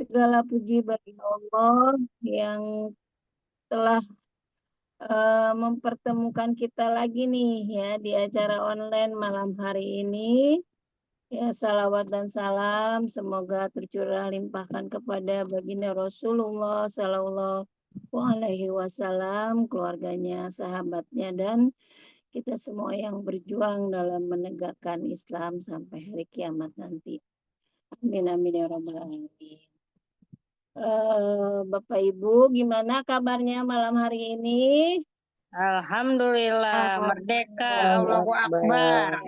Segala puji bagi Allah yang telah mempertemukan kita lagi nih ya di acara online malam hari ini. Ya, salawat dan salam semoga tercurah limpahkan kepada baginda Rasulullah Sallallahu Alaihi Wasallam, keluarganya, sahabatnya, dan kita semua yang berjuang dalam menegakkan Islam sampai hari kiamat nanti. Amin amin ya rabbal alamin. Bapak Ibu, gimana kabarnya malam hari ini? Alhamdulillah, merdeka, Allahu Akbar.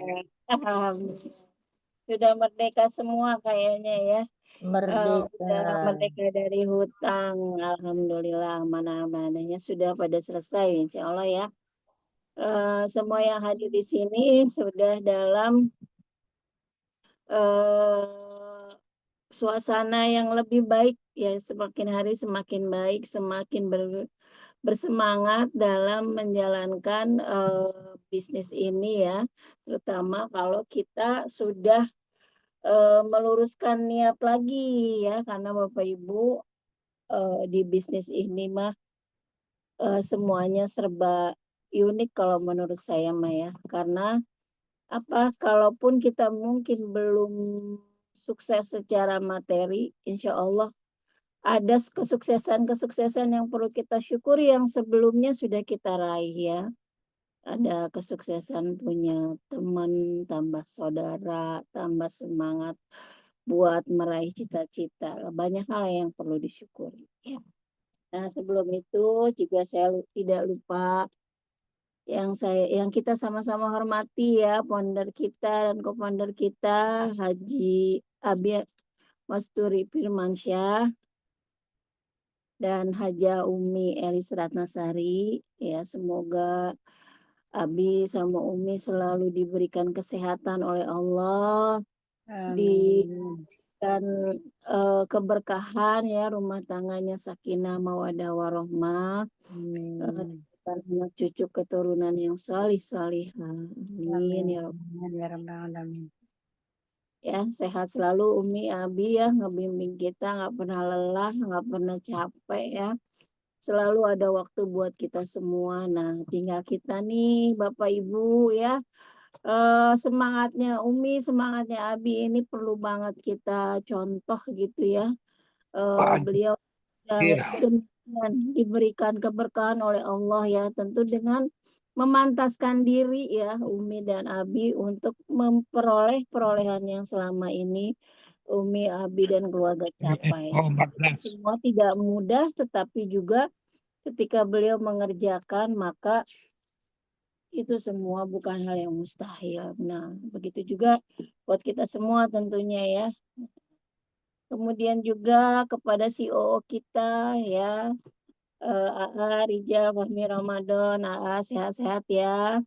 Sudah merdeka semua kayaknya ya. Merdeka. Udah merdeka dari hutang. Alhamdulillah, amanah-amanahnya sudah pada selesai, insya Allah ya. Semua yang hadir di sini sudah dalam suasana yang lebih baik ya, semakin hari semakin baik, semakin bersemangat dalam menjalankan bisnis ini ya, terutama kalau kita sudah meluruskan niat lagi ya, karena Bapak Ibu di bisnis ini mah semuanya serba unik kalau menurut saya mah ya, karena apa, kalaupun kita mungkin belum sukses secara materi, insya Allah ada kesuksesan-kesuksesan yang perlu kita syukuri yang sebelumnya sudah kita raih ya. Ada kesuksesan punya teman, tambah saudara, tambah semangat buat meraih cita-cita. Banyak hal yang perlu disyukuri ya. Nah, sebelum itu juga saya tidak lupa yang kita sama-sama hormati ya, founder kita dan co-founder kita Haji Abi Masturi Firmansyah dan Haja Umi Elis Ratnasari ya, semoga Abi sama Umi selalu diberikan kesehatan oleh Allah, diberikan keberkahan ya, rumah tangganya sakinah mawadah warohmah, dan anak cucu keturunan yang salih-salihah. Amin ya Rabbal. Ya, sehat selalu Umi Abi ya, ngebimbing kita nggak pernah lelah, nggak pernah capek ya. Selalu ada waktu buat kita semua. Nah, tinggal kita nih Bapak Ibu ya. Semangatnya Umi, semangatnya Abi ini perlu banget kita contoh gitu ya. Beliau demikian diberikan keberkahan oleh Allah ya, tentu dengan memantaskan diri ya Umi dan Abi untuk memperoleh perolehan yang selama ini Umi, Abi dan keluarga capai. Semua tidak mudah, tetapi juga ketika beliau mengerjakan maka itu semua bukan hal yang mustahil. Nah, begitu juga buat kita semua tentunya ya. Kemudian juga kepada CEO kita ya, AA Rijal Fahmi Ramadan, AA sehat-sehat ya.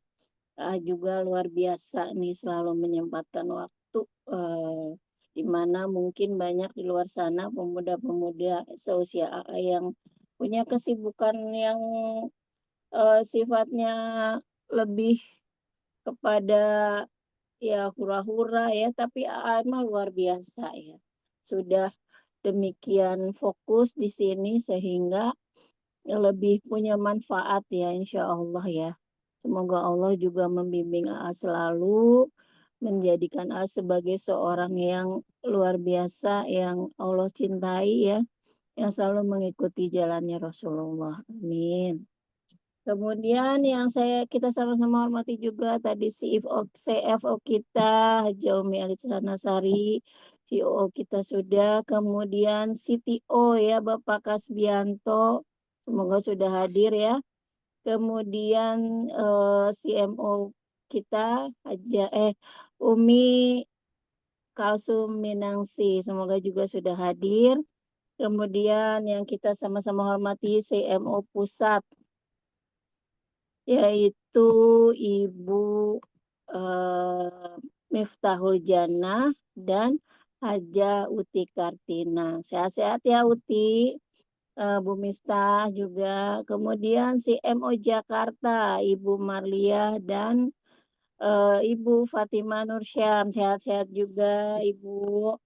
Juga luar biasa nih selalu menyempatkan waktu, di mana mungkin banyak di luar sana pemuda-pemuda seusia AA yang punya kesibukan yang sifatnya lebih kepada ya hura-hura ya, tapi AA mah luar biasa ya. Sudah demikian fokus di sini sehingga lebih punya manfaat ya, insya Allah ya. Semoga Allah juga membimbing AA selalu, menjadikan AA sebagai seorang yang luar biasa, yang Allah cintai ya, yang selalu mengikuti jalannya Rasulullah. Amin. Kemudian yang kita sama-sama hormati juga tadi CFO kita Haji Umi Elis Ratnasari, CEO kita sudah, kemudian CTO ya Bapak Kasbianto, semoga sudah hadir ya. Kemudian CMO kita Umi Kalsum Minangsi, semoga juga sudah hadir. Kemudian yang kita sama-sama hormati CMO pusat yaitu Ibu Miftahul Jannah dan Haja Uti Kartina. Sehat-sehat ya Uti, Bu Miftah juga. Kemudian CMO Jakarta, Ibu Marlia dan Ibu Fatimah Nursyam. Sehat-sehat juga Ibu.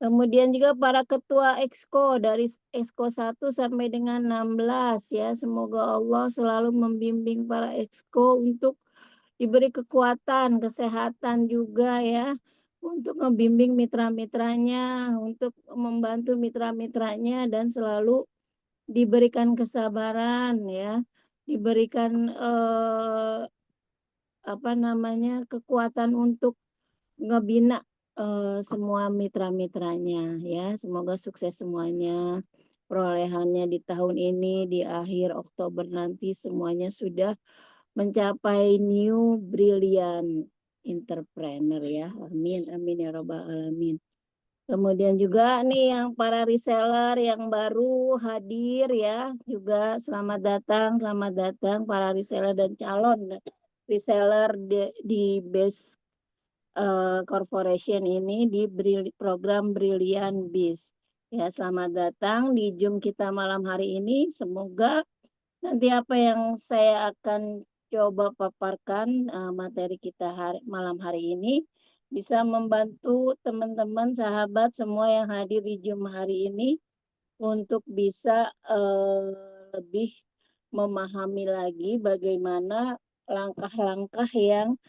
Kemudian juga para ketua Exco dari Exco 1 sampai dengan 16 ya. Semoga Allah selalu membimbing para Exco untuk diberi kekuatan, kesehatan juga ya. Untuk membimbing mitra-mitranya, untuk membantu mitra-mitranya dan selalu diberikan kesabaran ya. Diberikan kekuatan untuk ngebina semua mitra-mitranya ya. Semoga sukses semuanya. Perolehannya di tahun ini di akhir Oktober nanti semuanya sudah mencapai new brilliant entrepreneur ya. Amin amin ya robbal alamin. Kemudian juga nih yang para reseller yang baru hadir ya, juga selamat datang para reseller dan calon reseller di Base Corporation ini di program Brilliant Biz. Ya, selamat datang di Zoom kita malam hari ini. Semoga nanti apa yang saya akan coba paparkan materi kita malam hari ini bisa membantu teman-teman sahabat semua yang hadir di Zoom hari ini untuk bisa lebih memahami lagi bagaimana langkah-langkah yang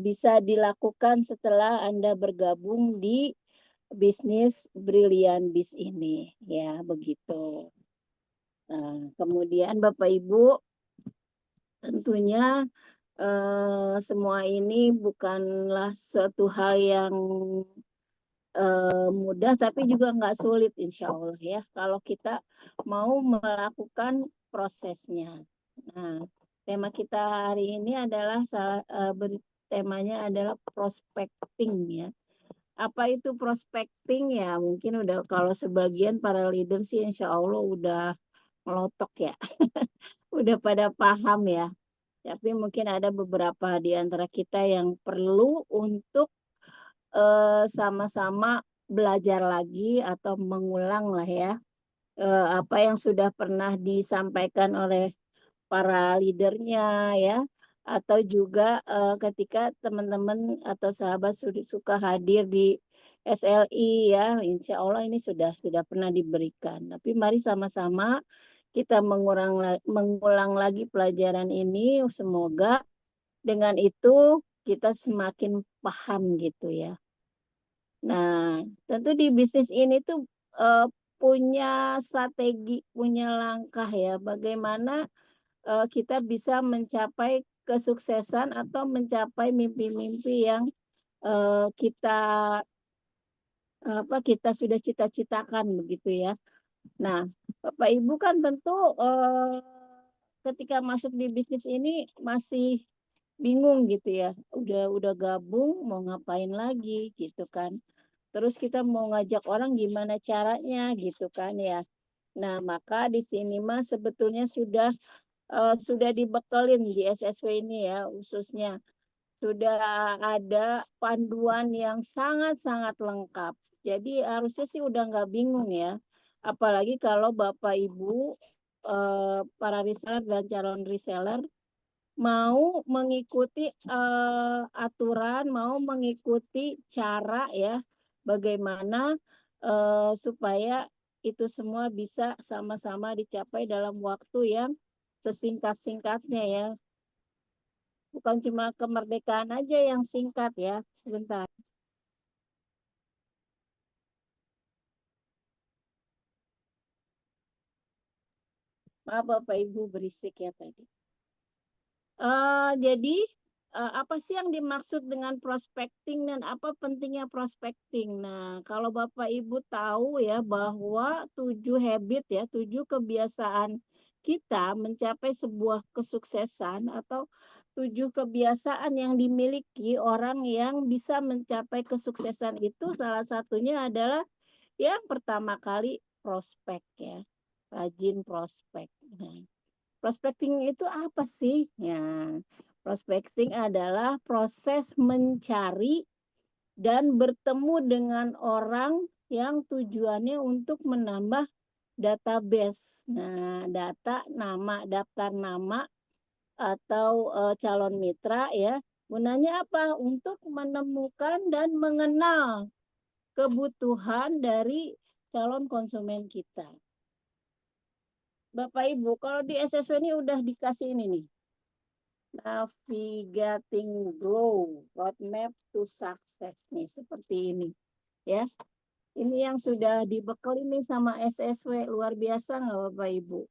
bisa dilakukan setelah Anda bergabung di bisnis Brilliant Biz ini ya begitu. Nah, kemudian Bapak Ibu tentunya semua ini bukanlah suatu hal yang mudah tapi juga nggak sulit insya Allah ya kalau kita mau melakukan prosesnya. Nah, tema kita hari ini adalah temanya adalah prospecting ya. Apa itu prospecting ya? Mungkin udah kalau sebagian para leader sih insya Allah udah melotok ya. Udah pada paham ya. Tapi mungkin ada beberapa di antara kita yang perlu untuk sama-sama belajar lagi atau mengulang lah ya apa yang sudah pernah disampaikan oleh para leadernya ya atau juga ketika teman-teman atau sahabat suka hadir di SLI ya insya Allah ini sudah pernah diberikan tapi mari sama-sama kita mengulang lagi pelajaran ini semoga dengan itu kita semakin paham gitu ya. Nah, tentu di bisnis ini tuh punya strategi, punya langkah ya, bagaimana kita bisa mencapai kesuksesan atau mencapai mimpi-mimpi yang kita kita sudah cita-citakan begitu ya. Nah, Bapak Ibu kan tentu ketika masuk di bisnis ini masih bingung gitu ya. Udah gabung mau ngapain lagi gitu kan. Terus kita mau ngajak orang gimana caranya gitu kan ya. Nah, maka di sini mah sebetulnya sudah dibekelin di SSW ini ya khususnya. Sudah ada panduan yang sangat-sangat lengkap. Jadi harusnya sih udah nggak bingung ya. Apalagi kalau Bapak Ibu para reseller dan calon reseller mau mengikuti aturan, mau mengikuti cara ya, bagaimana supaya itu semua bisa sama-sama dicapai dalam waktu yang sesingkat-singkatnya ya. Bukan cuma kemerdekaan aja yang singkat ya. Sebentar. Maaf Bapak Ibu berisik ya tadi. Jadi apa sih yang dimaksud dengan prospecting dan apa pentingnya prospecting? Nah, kalau Bapak Ibu tahu ya bahwa 7 habit ya, 7 kebiasaan kita mencapai sebuah kesuksesan atau 7 kebiasaan yang dimiliki orang yang bisa mencapai kesuksesan itu salah satunya adalah yang pertama kali prospek ya, rajin prospek. Nah, prospecting itu apa sih? Ya, prospecting adalah proses mencari dan bertemu dengan orang yang tujuannya untuk menambah database. Nah, daftar nama atau calon mitra ya. Gunanya apa? Untuk menemukan dan mengenal kebutuhan dari calon konsumen kita. Bapak Ibu, kalau di SSW ini udah dikasih ini nih. Navigating Grow, Roadmap to Success nih, seperti ini. Ya, ini yang sudah dibekali nih sama SSW, luar biasa nggak Bapak Ibu?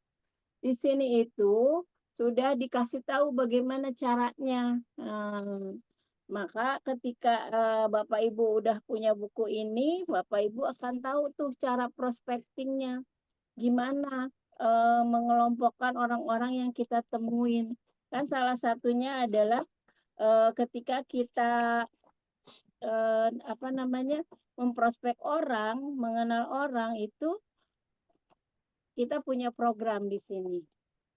Di sini itu sudah dikasih tahu bagaimana caranya. Maka ketika Bapak Ibu udah punya buku ini, Bapak Ibu akan tahu tuh cara prospectingnya. Gimana mengelompokkan orang-orang yang kita temuin. Kan salah satunya adalah ketika kita memprospek orang, mengenal orang itu kita punya program di sini,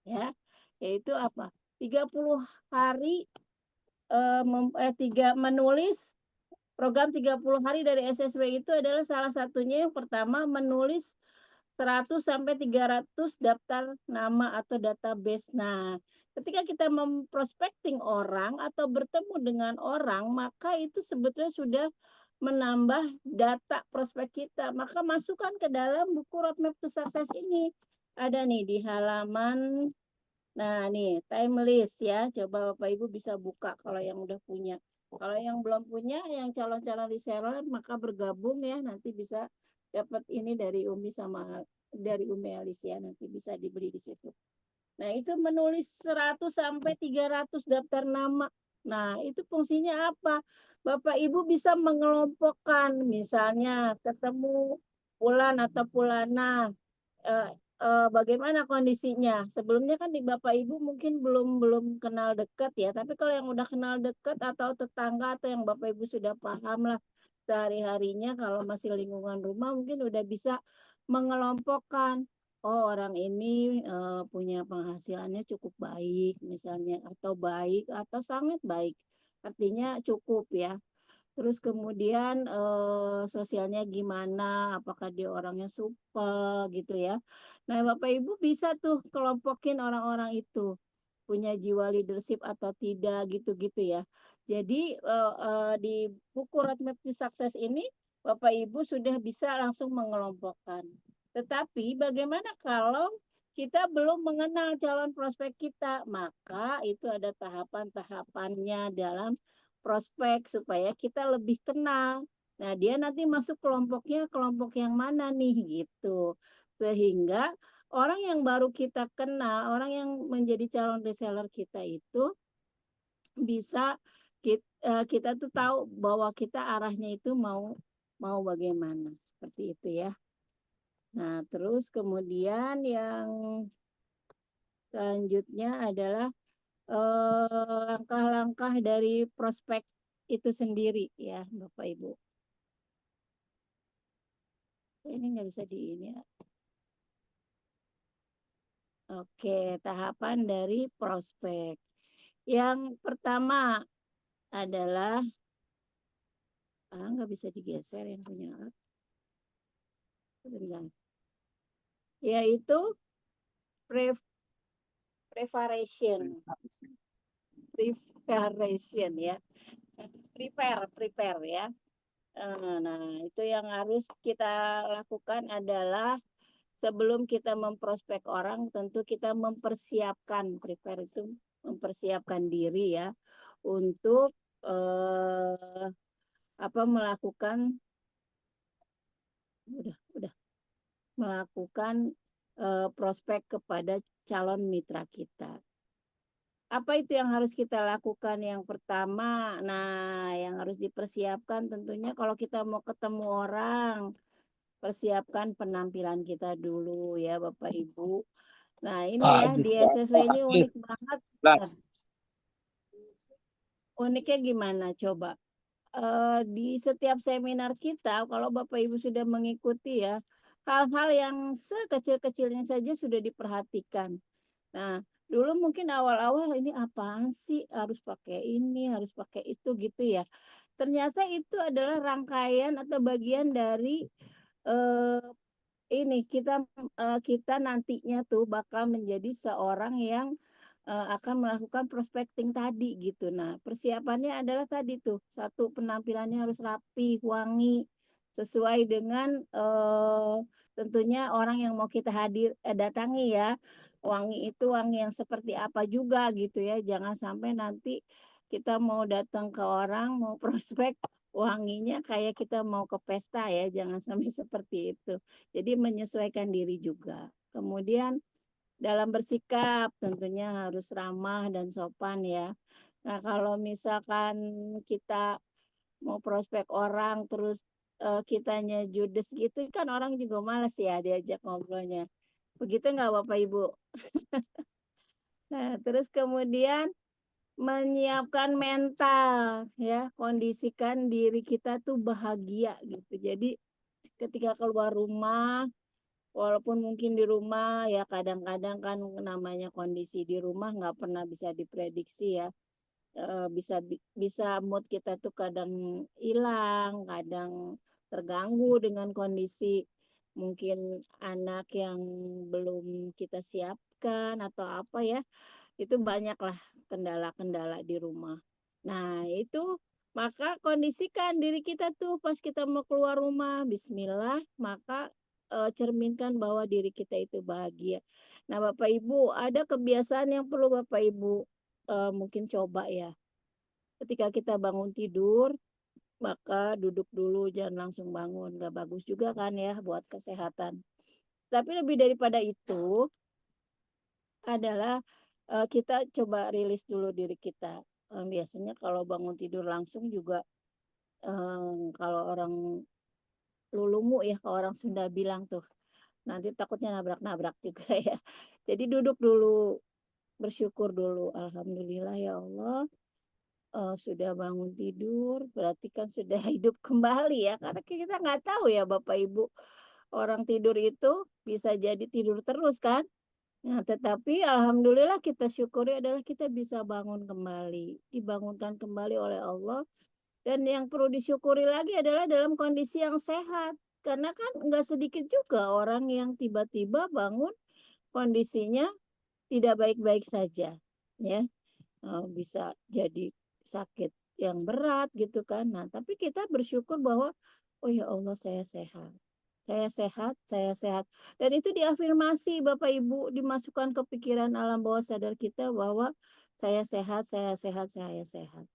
ya, yaitu apa? 30 hari menulis program 30 hari dari SSW itu adalah salah satunya yang pertama menulis 100 sampai 300 daftar nama atau database. Nah, ketika kita memprospecting orang atau bertemu dengan orang, maka itu sebetulnya sudah menambah data prospek kita. Maka masukkan ke dalam buku Roadmap to Success ini. Ada nih di halaman, nah nih time list ya. Coba Bapak Ibu bisa buka kalau yang udah punya. Kalau yang belum punya, yang calon-calon reseller, maka bergabung ya. Nanti bisa dapat ini dari Umi Alicia ya. Nanti bisa dibeli di situ. Nah, itu menulis 100 sampai 300 daftar nama. Nah, itu fungsinya apa? Bapak Ibu bisa mengelompokkan, misalnya ketemu Fulan atau Pulana, bagaimana kondisinya. Sebelumnya kan di Bapak Ibu mungkin belum kenal dekat ya, tapi kalau yang udah kenal dekat atau tetangga atau yang Bapak Ibu sudah paham lah sehari-harinya, kalau masih lingkungan rumah mungkin udah bisa mengelompokkan. Oh, orang ini punya penghasilannya cukup baik misalnya, atau baik atau sangat baik. Artinya cukup ya. Terus kemudian sosialnya gimana, apakah dia orangnya supel gitu ya. Nah, Bapak Ibu bisa tuh kelompokin orang-orang itu, punya jiwa leadership atau tidak gitu-gitu ya. Jadi di buku Roadmap to Success ini Bapak Ibu sudah bisa langsung mengelompokkan. Tetapi bagaimana kalau kita belum mengenal calon prospek kita? Maka itu ada tahapan-tahapannya dalam prospek supaya kita lebih kenal. Nah, dia nanti masuk kelompoknya kelompok yang mana nih gitu. Sehingga orang yang baru kita kenal, orang yang menjadi calon reseller kita itu bisa kita tuh tahu bahwa kita arahnya itu mau bagaimana. Seperti itu ya. Nah, terus kemudian yang selanjutnya adalah langkah-langkah dari prospek itu sendiri ya, Bapak Ibu. Ini nggak bisa di ini ya. Oke, tahapan dari prospek. Yang pertama adalah nggak bisa digeser yang punya alat. Yaitu preparation ya, prepare ya. Nah, itu yang harus kita lakukan adalah sebelum kita memprospek orang, tentu kita prepare itu mempersiapkan diri ya untuk melakukan prospek kepada calon mitra kita. Apa itu yang harus kita lakukan? Yang pertama, nah yang harus dipersiapkan tentunya kalau kita mau ketemu orang, persiapkan penampilan kita dulu ya Bapak Ibu. Nah ini ya di SSW ini unik banget. Uniknya gimana coba? Di setiap seminar kita, kalau Bapak Ibu sudah mengikuti ya, hal-hal yang sekecil-kecilnya saja sudah diperhatikan. Nah, dulu mungkin awal-awal ini apaan sih, harus pakai ini, harus pakai itu gitu ya. Ternyata itu adalah rangkaian atau bagian dari ini kita nantinya tuh bakal menjadi seorang yang akan melakukan prospecting tadi gitu. Nah, persiapannya adalah tadi tuh, satu penampilannya harus rapi, wangi, sesuai dengan tentunya orang yang mau kita datangi ya. Wangi itu wangi yang seperti apa juga gitu ya. Jangan sampai nanti kita mau datang ke orang, mau prospek, wanginya kayak kita mau ke pesta ya. Jangan sampai seperti itu. Jadi menyesuaikan diri juga. Kemudian dalam bersikap tentunya harus ramah dan sopan ya. Nah, kalau misalkan kita mau prospek orang terus kitanya judes gitu kan orang juga males ya diajak ngobrolnya. Begitu nggak Bapak Ibu? Nah, terus kemudian menyiapkan mental ya, kondisikan diri kita tuh bahagia gitu. Jadi ketika keluar rumah, walaupun mungkin di rumah ya kadang-kadang kan namanya kondisi di rumah nggak pernah bisa diprediksi ya. Bisa mood kita tuh kadang hilang, kadang terganggu dengan kondisi mungkin anak yang belum kita siapkan atau apa ya. Itu banyaklah kendala-kendala di rumah. Nah, itu maka kondisikan diri kita tuh pas kita mau keluar rumah, bismillah, maka cerminkan bahwa diri kita itu bahagia. Nah, Bapak Ibu, ada kebiasaan yang perlu Bapak Ibu mungkin coba ya. Ketika kita bangun tidur, maka duduk dulu, jangan langsung bangun. Gak bagus juga kan ya buat kesehatan. Tapi lebih daripada itu, adalah kita coba rilis dulu diri kita. Biasanya kalau bangun tidur langsung juga kalau orang lulumu ya, kalau orang Sunda bilang tuh, nanti takutnya nabrak-nabrak juga ya. Jadi duduk dulu, bersyukur dulu. Alhamdulillah ya Allah, sudah bangun tidur, berarti kan sudah hidup kembali ya. Karena kita nggak tahu ya Bapak Ibu, orang tidur itu bisa jadi tidur terus kan. Nah, tetapi alhamdulillah kita syukuri adalah kita bisa bangun kembali, dibangunkan kembali oleh Allah. Dan yang perlu disyukuri lagi adalah dalam kondisi yang sehat. Karena kan nggak sedikit juga orang yang tiba-tiba bangun kondisinya tidak baik-baik saja, ya. Bisa jadi sakit yang berat gitu kan. Nah, tapi kita bersyukur bahwa oh ya Allah saya sehat. Saya sehat, saya sehat. Dan itu diafirmasi Bapak Ibu, dimasukkan ke pikiran alam bawah sadar kita bahwa saya sehat, saya sehat, saya sehat.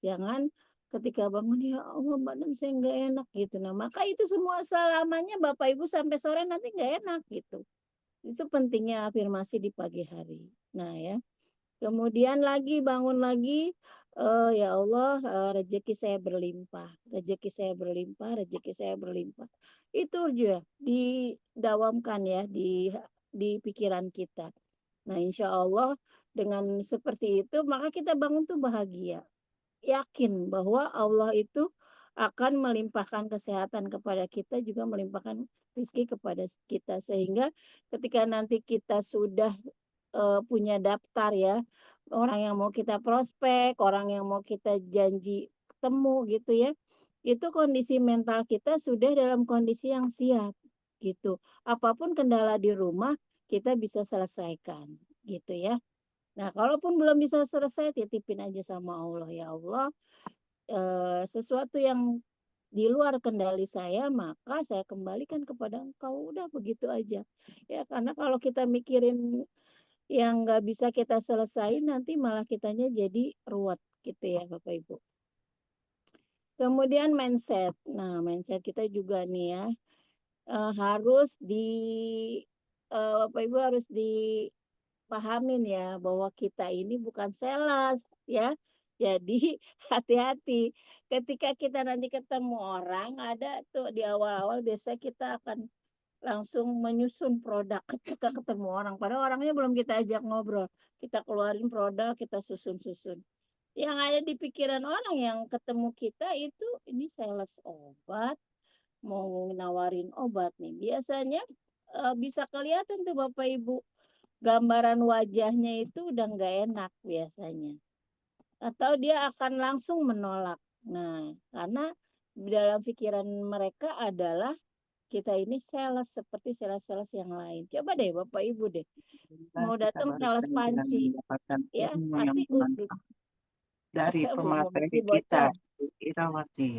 Jangan ketika bangun ya Allah badan saya nggak enak gitu. Nah maka itu semua selamanya Bapak Ibu sampai sore nanti nggak enak gitu. Itu pentingnya afirmasi di pagi hari. Nah ya. Kemudian lagi bangun lagi, ya Allah, rezeki saya berlimpah, rezeki saya berlimpah, rezeki saya berlimpah. Itu juga didawamkan ya di pikiran kita. Nah, insya Allah dengan seperti itu maka kita bangun tuh bahagia. Yakin bahwa Allah itu akan melimpahkan kesehatan kepada kita, juga melimpahkan rezeki kepada kita. Sehingga ketika nanti kita sudah punya daftar ya, orang yang mau kita prospek, orang yang mau kita janji ketemu gitu ya, itu kondisi mental kita sudah dalam kondisi yang siap gitu. Apapun kendala di rumah kita bisa selesaikan gitu ya. Nah, kalaupun belum bisa selesai, titipin aja sama Allah. Ya Allah, sesuatu yang di luar kendali saya, maka saya kembalikan kepada Engkau. Udah begitu aja. Ya, karena kalau kita mikirin yang nggak bisa kita selesaiin, nanti malah kitanya jadi ruwet gitu ya, Bapak Ibu. Kemudian mindset. Nah, mindset kita juga nih ya, harus Bapak Ibu harus pahamin ya bahwa kita ini bukan sales ya. Jadi hati-hati ketika kita nanti ketemu orang ada tuh di awal-awal biasa kita akan langsung menyusun produk ketika ketemu orang. Padahal orangnya belum kita ajak ngobrol. Kita keluarin produk, kita susun-susun. Yang ada di pikiran orang yang ketemu kita itu ini sales obat, mau nawarin obat nih. Biasanya bisa kelihatan tuh Bapak Ibu gambaran wajahnya itu udah nggak enak biasanya. Atau dia akan langsung menolak. Nah, karena dalam pikiran mereka adalah kita ini sales seperti sales-sales yang lain. Coba deh Bapak Ibu deh. Mau Kita datang baru sales saja panci, mendapatkan ya ilmu yang pasti bermanfaat dari Bu pemateri Mesti kita, bocor. Bu Irawati.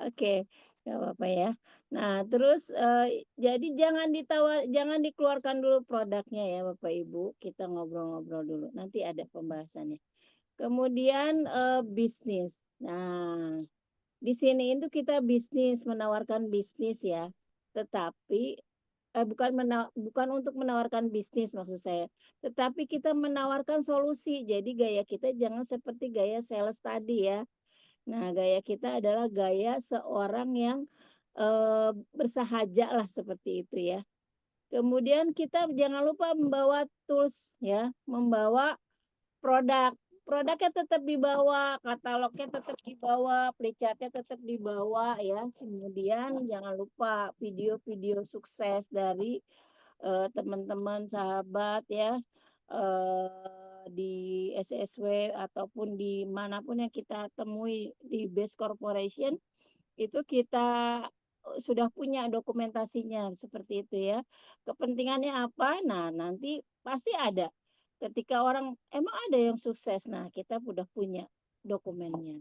Oke, nggak apa-apa ya. Nah, terus, jadi jangan dikeluarkan dulu produknya ya Bapak Ibu, kita ngobrol-ngobrol dulu, nanti ada pembahasannya. Kemudian, bisnis. Nah, di sini itu kita bisnis, menawarkan bisnis ya, tetapi bukan untuk menawarkan bisnis maksud saya, tetapi kita menawarkan solusi. Jadi gaya kita jangan seperti gaya sales tadi ya. Nah, gaya kita adalah gaya seorang yang, bersahaja lah seperti itu ya. Kemudian kita jangan lupa membawa tools ya, membawa produk. Produknya tetap dibawa, katalognya tetap dibawa, flipchart tetap dibawa ya. Kemudian jangan lupa video-video sukses dari, teman-teman, sahabat ya, di SSW ataupun di manapun yang kita temui di Base Corporation, itu kita, sudah punya dokumentasinya seperti itu ya. Kepentingannya apa? Nah, nanti pasti ada. Ketika orang emang ada yang sukses, nah kita udah punya dokumennya.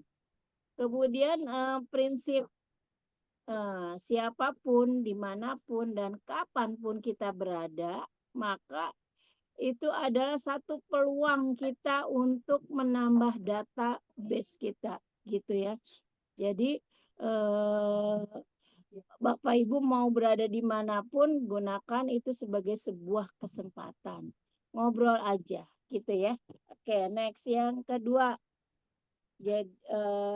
Kemudian, prinsip, siapapun, dimanapun, dan kapanpun kita berada, maka itu adalah satu peluang kita untuk menambah database kita, gitu ya. Jadi, eee, Bapak Ibu mau berada di manapun, gunakan itu sebagai sebuah kesempatan. Ngobrol aja, gitu ya. Oke, next yang kedua.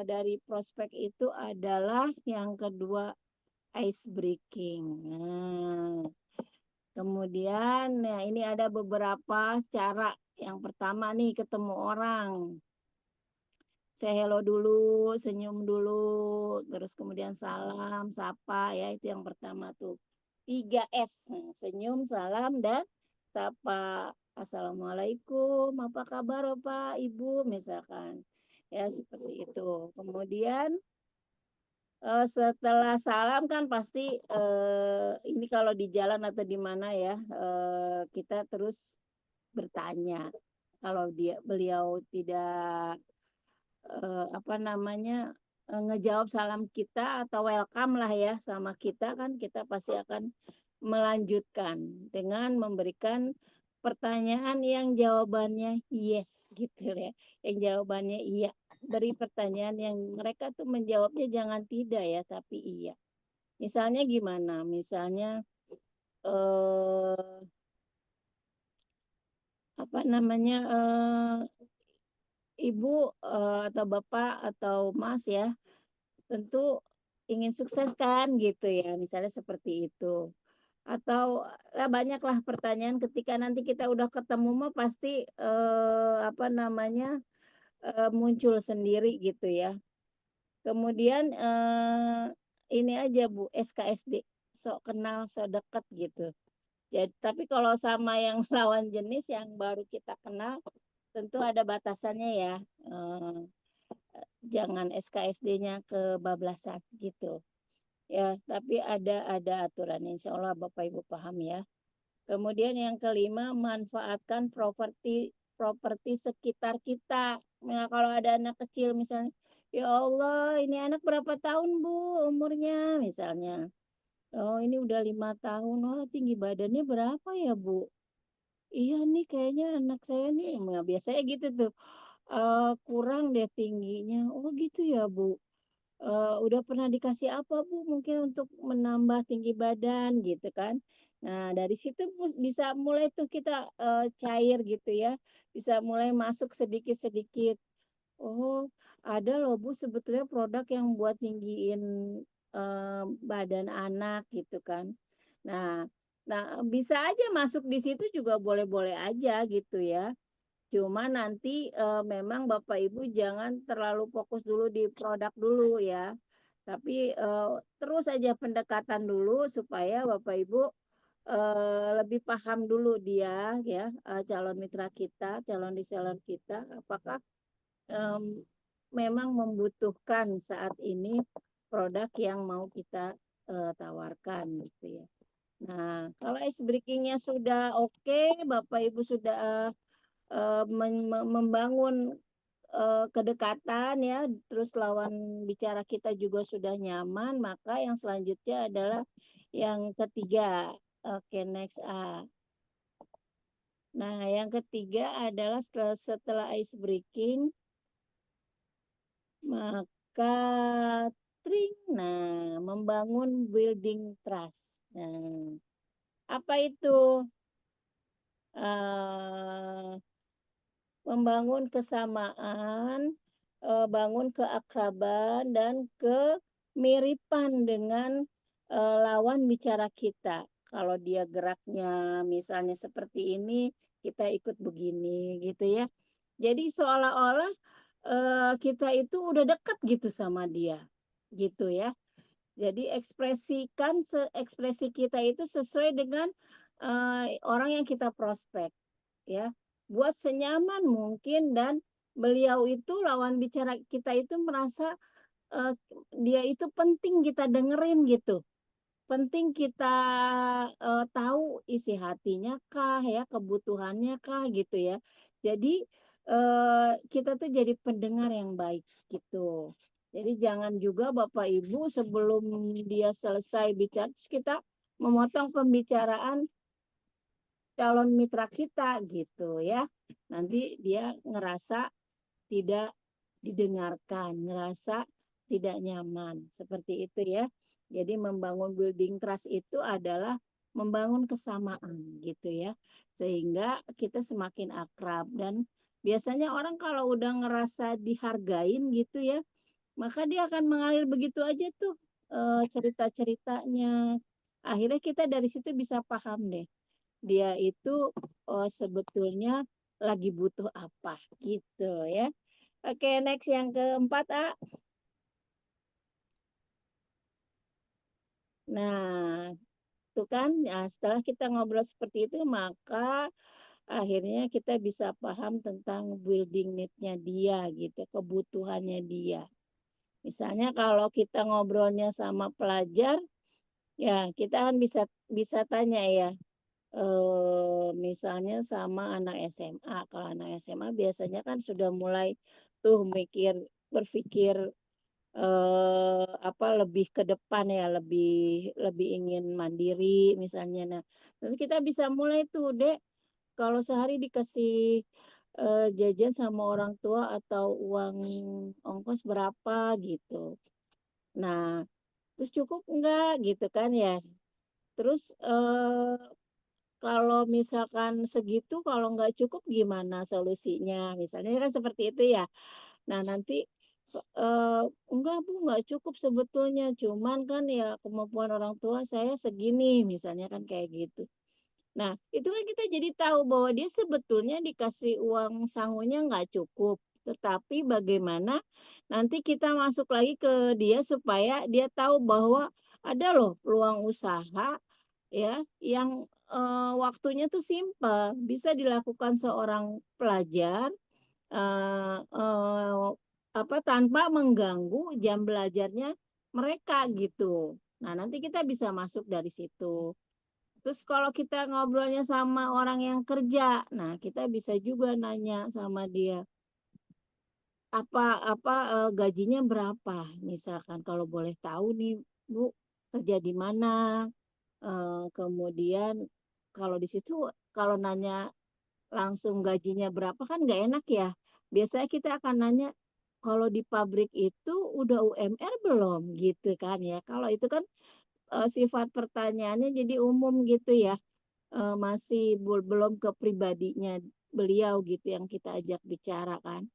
Dari prospek itu adalah yang kedua ice breaking. Nah, kemudian ya ini ada beberapa cara. Yang pertama nih ketemu orang. Say hello dulu, senyum dulu, terus kemudian salam, sapa ya itu yang pertama tuh. 3S, senyum, salam, dan sapa. Assalamualaikum, apa kabar Bapak, Ibu, misalkan. Ya seperti itu. Kemudian setelah salam kan pasti ini kalau di jalan atau di mana ya, kita terus bertanya. Kalau beliau tidak apa namanya, ngejawab salam kita atau welcome lah ya sama kita kan kita pasti akan melanjutkan dengan memberikan pertanyaan yang jawabannya yes gitu ya, yang jawabannya iya. Beri pertanyaan yang mereka tuh menjawabnya jangan tidak ya, tapi iya. Misalnya gimana? Misalnya, eee, apa namanya, Ibu, atau Bapak atau Mas ya, tentu ingin sukses kan gitu ya, misalnya seperti itu. Atau, banyaklah pertanyaan ketika nanti kita udah ketemu mah pasti, apa namanya, muncul sendiri gitu ya. Kemudian, ini aja Bu, SKSD, sok kenal, sok dekat gitu. Tapi kalau sama yang lawan jenis yang baru kita kenal, tentu ada batasannya ya, jangan SKSD-nya kebablasan gitu. Ya, tapi ada aturan, insya Allah Bapak Ibu paham ya. Kemudian yang kelima, manfaatkan properti properti sekitar kita. Nah, kalau ada anak kecil misalnya, ya Allah, ini anak berapa tahun Bu umurnya misalnya. Oh, ini udah 5 tahun. Oh, tinggi badannya berapa ya Bu? Iya nih kayaknya anak saya nih, nah, biasanya gitu tuh. Kurang deh tingginya. Oh gitu ya Bu. Udah pernah dikasih apa Bu mungkin untuk menambah tinggi badan gitu kan. Nah dari situ bisa mulai tuh kita, cair gitu ya, bisa mulai masuk sedikit-sedikit. Oh ada loh Bu sebetulnya produk yang buat tinggiin, badan anak gitu kan. Nah nah bisa aja masuk di situ juga boleh-boleh aja gitu ya. Cuma nanti, memang Bapak Ibu jangan terlalu fokus dulu di produk dulu ya. Tapi, terus aja pendekatan dulu supaya Bapak Ibu, lebih paham dulu dia ya, calon mitra kita, calon reseller kita, apakah, mmm, memang membutuhkan saat ini produk yang mau kita, tawarkan gitu ya. Nah, kalau ice breaking-nya sudah oke, Bapak Ibu sudah, membangun kedekatan ya, terus lawan bicara kita juga sudah nyaman, maka yang selanjutnya adalah yang ketiga. Oke, next A. Nah, yang ketiga adalah setelah ice breaking, maka tring. Nah, membangun building trust. Nah, apa itu? Uh, Membangun kesamaan, bangun keakraban dan kemiripan dengan lawan bicara kita. Kalau dia geraknya misalnya seperti ini, kita ikut begini gitu ya. Jadi seolah-olah kita itu udah dekat gitu sama dia, gitu ya. Jadi ekspresikan ekspresi kita itu sesuai dengan orang yang kita prospek, ya. Buat senyaman mungkin dan beliau itu lawan bicara kita itu merasa uh, dia itu penting kita dengerin gitu. Penting kita tahu isi hatinya kah ya, kebutuhannya kah gitu ya. Jadi kita tuh jadi pendengar yang baik gitu. Jadi jangan juga Bapak Ibu sebelum dia selesai bicara kita memotong pembicaraan calon mitra kita gitu ya. Nanti dia ngerasa tidak didengarkan, ngerasa tidak nyaman. Seperti itu ya. Jadi membangun building trust itu adalah membangun kesamaan gitu ya. Sehingga kita semakin akrab dan biasanya orang kalau udah ngerasa dihargain gitu ya, maka dia akan mengalir begitu aja tuh cerita-ceritanya. Akhirnya kita dari situ bisa paham deh dia itu sebetulnya lagi butuh apa gitu ya. Oke, next yang keempat, A. Nah, itu kan ya, setelah kita ngobrol seperti itu, maka akhirnya kita bisa paham tentang building need-nya dia gitu, kebutuhannya dia. Misalnya kalau kita ngobrolnya sama pelajar, ya kita kan bisa bisa tanya ya, misalnya sama anak SMA. Kalau anak SMA biasanya kan sudah mulai tuh berpikir apa lebih ke depan ya, lebih lebih ingin mandiri misalnya. Nah, nanti kita bisa mulai tuh, Dek, kalau sehari dikasih jajan sama orang tua atau uang ongkos berapa gitu. Nah, terus cukup enggak gitu kan ya. Terus kalau misalkan segitu, kalau nggak cukup gimana solusinya? Misalnya kan seperti itu ya. Nah, nanti enggak Bu, nggak cukup sebetulnya. Cuman kan ya kemampuan orang tua saya segini, misalnya kan kayak gitu. Nah, itu kan kita jadi tahu bahwa dia sebetulnya dikasih uang sangunya nggak cukup. Tetapi bagaimana nanti kita masuk lagi ke dia supaya dia tahu bahwa ada loh peluang usaha ya yang waktunya tuh simpel, bisa dilakukan seorang pelajar eh, eh, apa tanpa mengganggu jam belajarnya mereka gitu. Nah, nanti kita bisa masuk dari situ. Terus kalau kita ngobrolnya sama orang yang kerja, nah kita bisa juga nanya sama dia apa gajinya berapa, misalkan kalau boleh tahu nih Bu kerja di mana. Kemudian kalau di situ kalau nanya langsung gajinya berapa kan nggak enak ya. Biasanya kita akan nanya kalau di pabrik itu udah UMR belum gitu kan ya. Kalau itu kan sifat pertanyaannya jadi umum gitu ya. Masih belum ke pribadinya beliau gitu yang kita ajak bicara kan.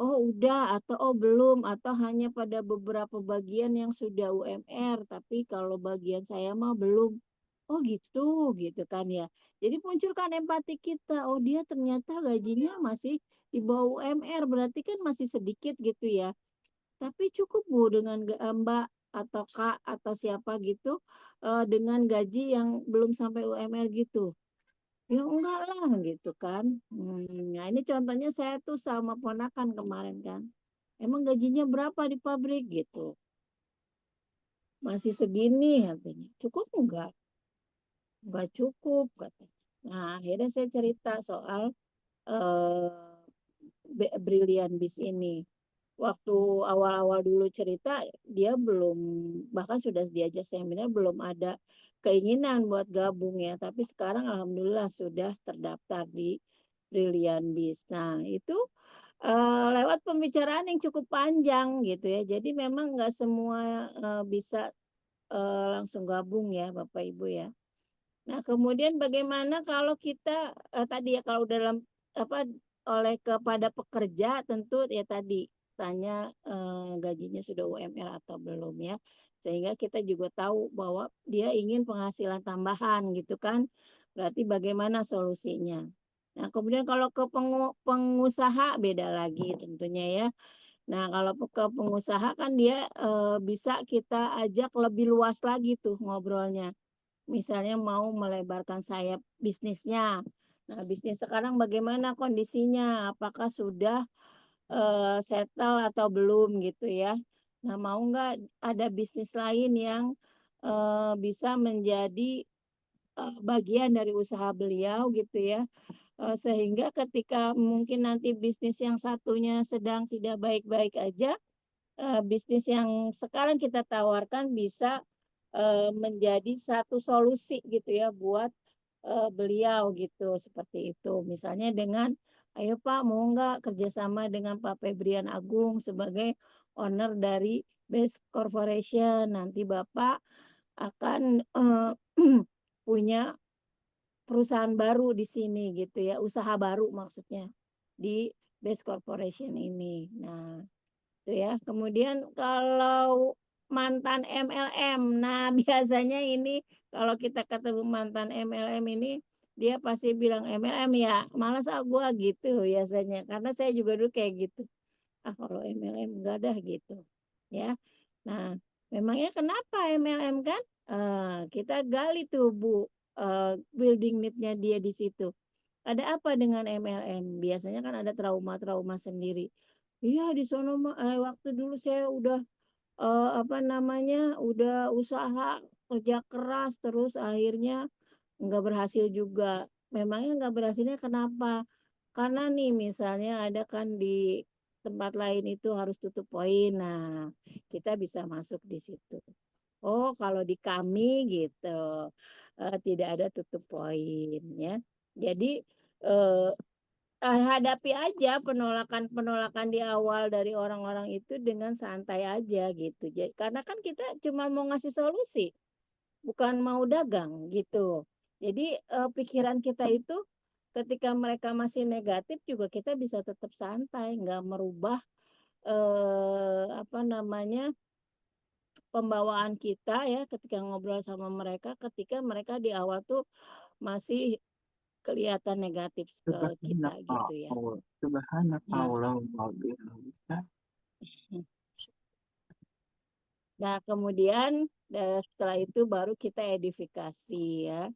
Oh udah atau oh belum atau hanya pada beberapa bagian yang sudah UMR tapi kalau bagian saya mah belum. Oh gitu gitu kan ya. Jadi munculkan empati kita. Oh dia ternyata gajinya masih di bawah UMR berarti kan masih sedikit gitu ya. Tapi cukup Bu dengan Mbak atau Kak atau siapa gitu dengan gaji yang belum sampai UMR gitu. Ya enggak lah gitu kan. Nah ini contohnya saya tuh sama ponakan kemarin kan. Emang gajinya berapa di pabrik gitu? Masih segini katanya. Cukup enggak? Enggak cukup katanya. Nah akhirnya saya cerita soal eh, Brilliant Beast ini. Waktu awal-awal dulu cerita, dia belum, bahkan sudah diajak seminar, belum ada keinginan buat gabung ya. Tapi sekarang alhamdulillah sudah terdaftar di Brilliant Beast. Nah, itu lewat pembicaraan yang cukup panjang gitu ya. Jadi memang nggak semua bisa langsung gabung ya Bapak Ibu ya. Nah, kemudian bagaimana kalau kita tadi ya kalau dalam apa oleh kepada pekerja tentu ya tadi tanya gajinya sudah UMR atau belum ya. Sehingga kita juga tahu bahwa dia ingin penghasilan tambahan gitu kan. Berarti bagaimana solusinya? Nah, kemudian kalau ke pengusaha beda lagi tentunya ya. Nah, kalau ke pengusaha kan dia bisa kita ajak lebih luas lagi tuh ngobrolnya. Misalnya mau melebarkan sayap bisnisnya. Nah, bisnis sekarang bagaimana kondisinya? Apakah sudah settle atau belum gitu ya? Nah, mau nggak ada bisnis lain yang bisa menjadi bagian dari usaha beliau gitu ya? Sehingga ketika mungkin nanti bisnis yang satunya sedang tidak baik-baik aja, bisnis yang sekarang kita tawarkan bisa menjadi satu solusi gitu ya buat beliau gitu seperti itu. Misalnya dengan, ayo Pak mau nggak kerjasama dengan Pak Febrian Agung sebagai owner dari Base Corporation. Nanti Bapak akan punya perusahaan baru di sini gitu ya, usaha baru maksudnya di Base Corporation ini. Nah, itu ya. Kemudian kalau mantan MLM, nah biasanya ini kalau kita ketemu mantan MLM ini dia pasti bilang MLM ya, malas ah gua gitu biasanya. Karena saya juga dulu kayak gitu. Ah kalau MLM enggak dah gitu. Ya. Nah, memangnya kenapa MLM kan? Kita gali tuh Bu, building need-nya dia di situ. Ada apa dengan MLM? Biasanya kan ada trauma-trauma sendiri. Iya di sono waktu dulu saya udah apa namanya udah usaha kerja keras terus akhirnya nggak berhasil juga. Memangnya nggak berhasilnya kenapa? Karena nih misalnya ada kan di tempat lain itu harus tutup poin. Nah, kita bisa masuk di situ. Oh, kalau di kami gitu tidak ada tutup poin ya. Jadi eh, hadapi aja penolakan-penolakan di awal dari orang-orang itu dengan santai aja gitu. Jadi, karena kan kita cuma mau ngasih solusi, bukan mau dagang gitu. Jadi pikiran kita itu ketika mereka masih negatif juga kita bisa tetap santai, nggak merubah apa namanya pembawaan kita ya ketika ngobrol sama mereka ketika mereka di awal tuh masih kelihatan negatif ke kita gitu ya. Subhanaka Nah, Allahumma wa bihamdika. Nah, kemudian setelah itu baru kita edifikasi ya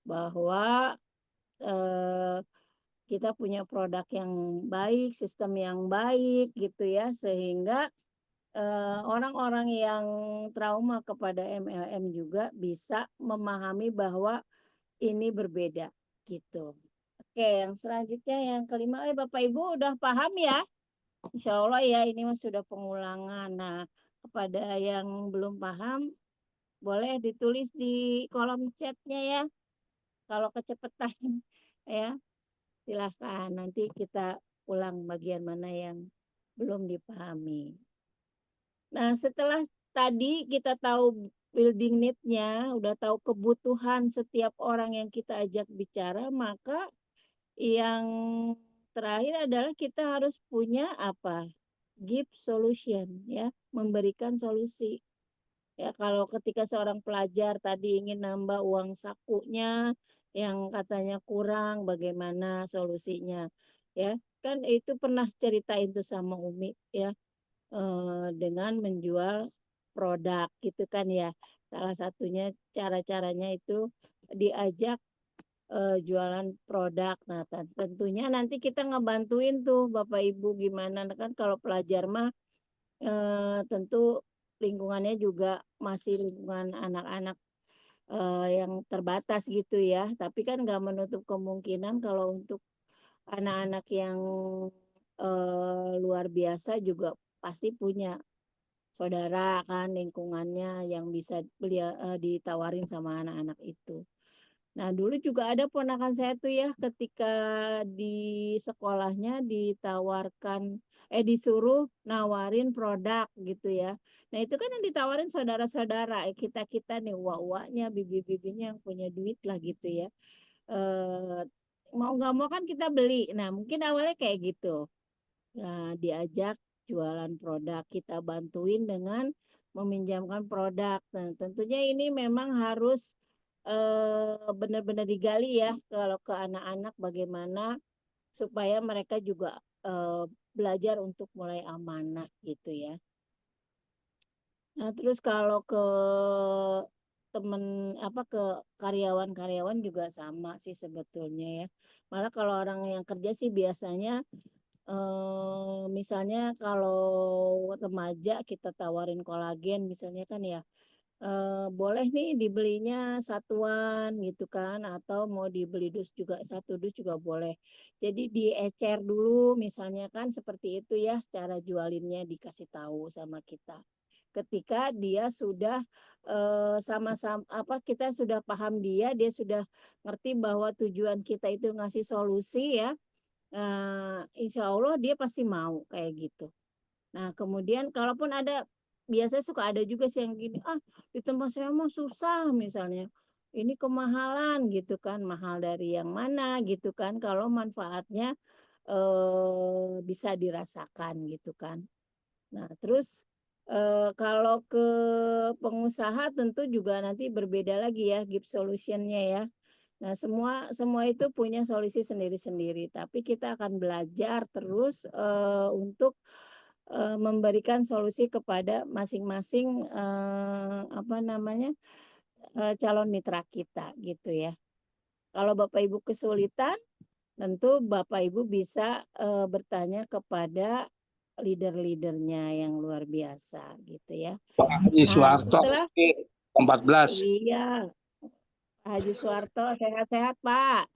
bahwa eh, kita punya produk yang baik, sistem yang baik gitu ya sehingga orang-orang yang trauma kepada MLM juga bisa memahami bahwa ini berbeda gitu. Oke, yang selanjutnya yang kelima, Bapak Ibu udah paham ya? Insya Allah ya ini sudah pengulangan. Nah, kepada yang belum paham boleh ditulis di kolom chatnya ya. Kalau kecepatan ya, silahkan. Nanti kita ulang bagian mana yang belum dipahami. Nah, setelah tadi kita tahu building need-nya, udah tahu kebutuhan setiap orang yang kita ajak bicara, maka yang terakhir adalah kita harus punya apa? Give solution ya, memberikan solusi. Ya, kalau ketika seorang pelajar tadi ingin nambah uang sakunya yang katanya kurang, bagaimana solusinya? Ya, kan itu pernah ceritain tuh sama Umi ya, dengan menjual produk gitu kan ya. Salah satunya cara-caranya itu diajak jualan produk. Nah, tentunya nanti kita ngebantuin tuh Bapak Ibu gimana kan kalau pelajar mah tentu lingkungannya juga masih lingkungan anak-anak yang terbatas gitu ya. Tapi kan nggak menutup kemungkinan kalau untuk anak-anak yang luar biasa juga pasti punya saudara kan lingkungannya yang bisa ditawarin sama anak-anak itu. Nah, dulu juga ada ponakan saya tuh ya, ketika di sekolahnya disuruh nawarin produk gitu ya. Nah, itu kan yang ditawarin saudara-saudara, kita-kita nih, uak-uaknya, bibi-bibinya yang punya duit lah gitu ya. Eh, mau nggak mau kan kita beli. Nah, mungkin awalnya kayak gitu. Nah, diajak jualan produk, kita bantuin dengan meminjamkan produk. Nah, tentunya ini memang harus benar-benar digali ya kalau ke anak-anak bagaimana supaya mereka juga belajar untuk mulai amanah gitu ya. Nah, terus kalau ke temen ke karyawan-karyawan juga sama sih sebetulnya ya. Malah kalau orang yang kerja sih biasanya misalnya kalau remaja kita tawarin kolagen misalnya kan ya, boleh nih dibelinya satuan gitu kan, atau mau dibeli dus juga, 1 dus juga boleh. Jadi diecer dulu misalnya kan seperti itu ya cara jualinnya dikasih tahu sama kita. Ketika dia sudah, sama-sama kita sudah paham dia sudah ngerti bahwa tujuan kita itu ngasih solusi ya. Insya Allah dia pasti mau kayak gitu. Nah, kemudian kalaupun biasanya suka ada juga sih yang gini, "Ah, di tempat saya mah susah," misalnya, "ini kemahalan," gitu kan, "mahal dari yang mana?" gitu kan, kalau manfaatnya, bisa dirasakan gitu kan. Nah, terus, kalau ke pengusaha tentu juga nanti berbeda lagi ya give solution-nya ya. Nah, semua semua itu punya solusi sendiri-sendiri, tapi kita akan belajar terus, untuk, memberikan solusi kepada masing-masing, calon mitra kita, gitu ya. Kalau Bapak Ibu kesulitan, tentu Bapak Ibu bisa, bertanya kepada leader-leader-nya yang luar biasa, gitu ya. Pak Haji Nah, Soeharto setelah 14. iya, Pak Haji Soeharto, sehat-sehat, Pak.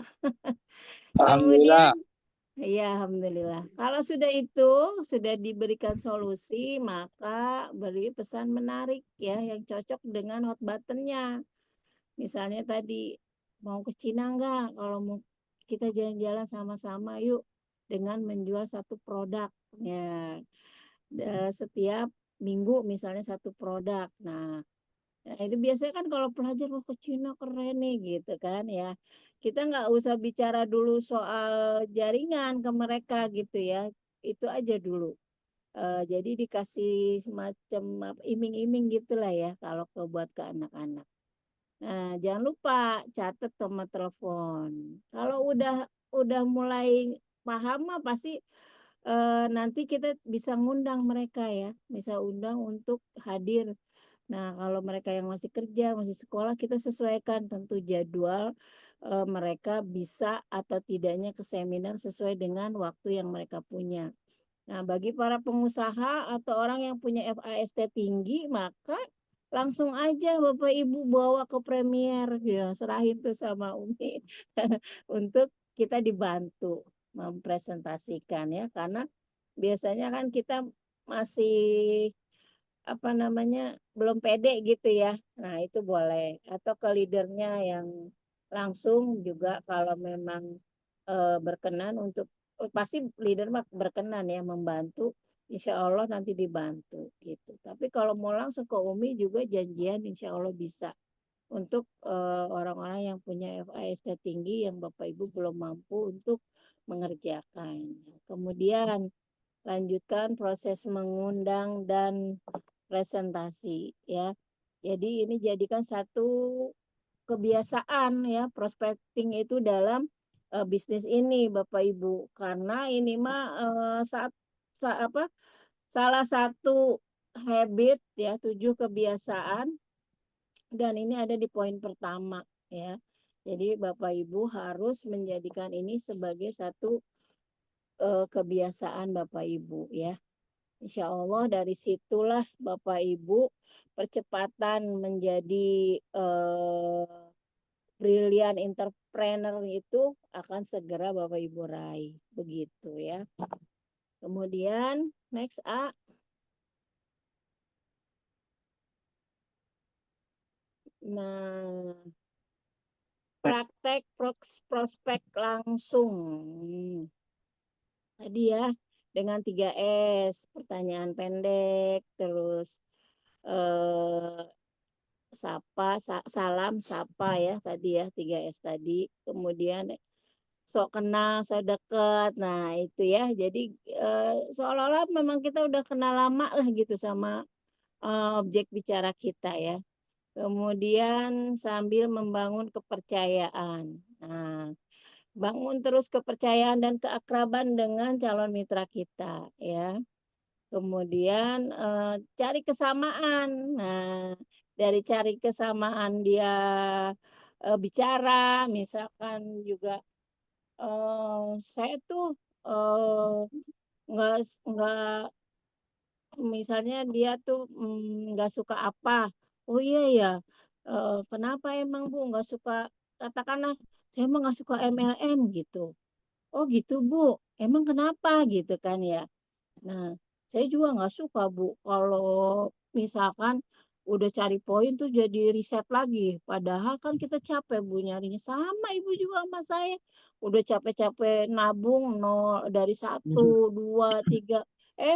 Alhamdulillah. Kemudian iya, alhamdulillah. Kalau sudah itu, sudah diberikan solusi, maka beri pesan menarik ya, yang cocok dengan hot button-nya. Misalnya tadi, mau ke Cina enggak? Kalau mau kita jalan-jalan sama-sama yuk, dengan menjual satu produk. Ya, setiap minggu misalnya satu produk. Nah, itu biasanya kan kalau pelajar mau ke Cina keren nih gitu kan ya. Kita nggak usah bicara dulu soal jaringan ke mereka gitu ya. Itu aja dulu. Jadi dikasih semacam iming-iming gitulah ya kalau buat ke anak-anak. Nah, jangan lupa catat sama telepon. Kalau udah mulai paham mah pasti nanti kita bisa ngundang mereka ya, bisa undang untuk hadir. Nah, kalau mereka yang masih kerja, masih sekolah, kita sesuaikan tentu jadwal mereka bisa atau tidaknya ke seminar sesuai dengan waktu yang mereka punya. Nah, bagi para pengusaha atau orang yang punya FAST tinggi, maka langsung aja Bapak Ibu bawa ke Premier, ya, serahin tuh sama Umi untuk kita dibantu mempresentasikan ya, karena biasanya kan kita masih belum pede gitu ya. Nah, itu boleh. Atau ke leadernya yang langsung juga kalau memang berkenan untuk pasti leader mah berkenan ya membantu, insya Allah nanti dibantu gitu. Tapi kalau mau langsung ke Umi juga janjian insya Allah bisa untuk orang-orang yang punya FAST tinggi yang Bapak Ibu belum mampu untuk mengerjakan. Kemudian lanjutkan proses mengundang dan presentasi ya. Jadi ini jadikan satu kebiasaan ya prospecting itu dalam bisnis ini Bapak Ibu. Karena ini mah saat sa, apa salah satu habit ya, 7 kebiasaan dan ini ada di poin pertama ya. Jadi Bapak Ibu harus menjadikan ini sebagai satu kebiasaan Bapak Ibu ya. Insya Allah dari situlah Bapak Ibu percepatan menjadi brilian entrepreneur itu akan segera Bapak Ibu raih. Begitu ya. Kemudian next A. Nah, praktek prospek langsung. Tadi ya dengan 3S, pertanyaan pendek, terus salam, sapa ya tadi ya 3S tadi. Kemudian sok kenal, sok deket. Nah, itu ya. Jadi seolah-olah memang kita udah kenal lama lah gitu sama objek bicara kita ya. Kemudian sambil membangun kepercayaan. Nah, bangun terus kepercayaan dan keakraban dengan calon mitra kita ya. Kemudian cari kesamaan. Nah, dari cari kesamaan dia bicara, misalkan juga saya tuh nggak misalnya dia tuh nggak suka apa. Oh iya ya, kenapa emang Bu nggak suka? Katakanlah saya emang nggak suka MLM gitu. Oh gitu Bu, emang kenapa gitu kan ya? Nah, saya juga nggak suka, Bu, kalau misalkan udah cari poin tuh jadi riset lagi. Padahal kan kita capek, Bu, nyarinya. Sama Ibu juga sama saya. Udah capek-capek nabung nol dari satu, dua, tiga.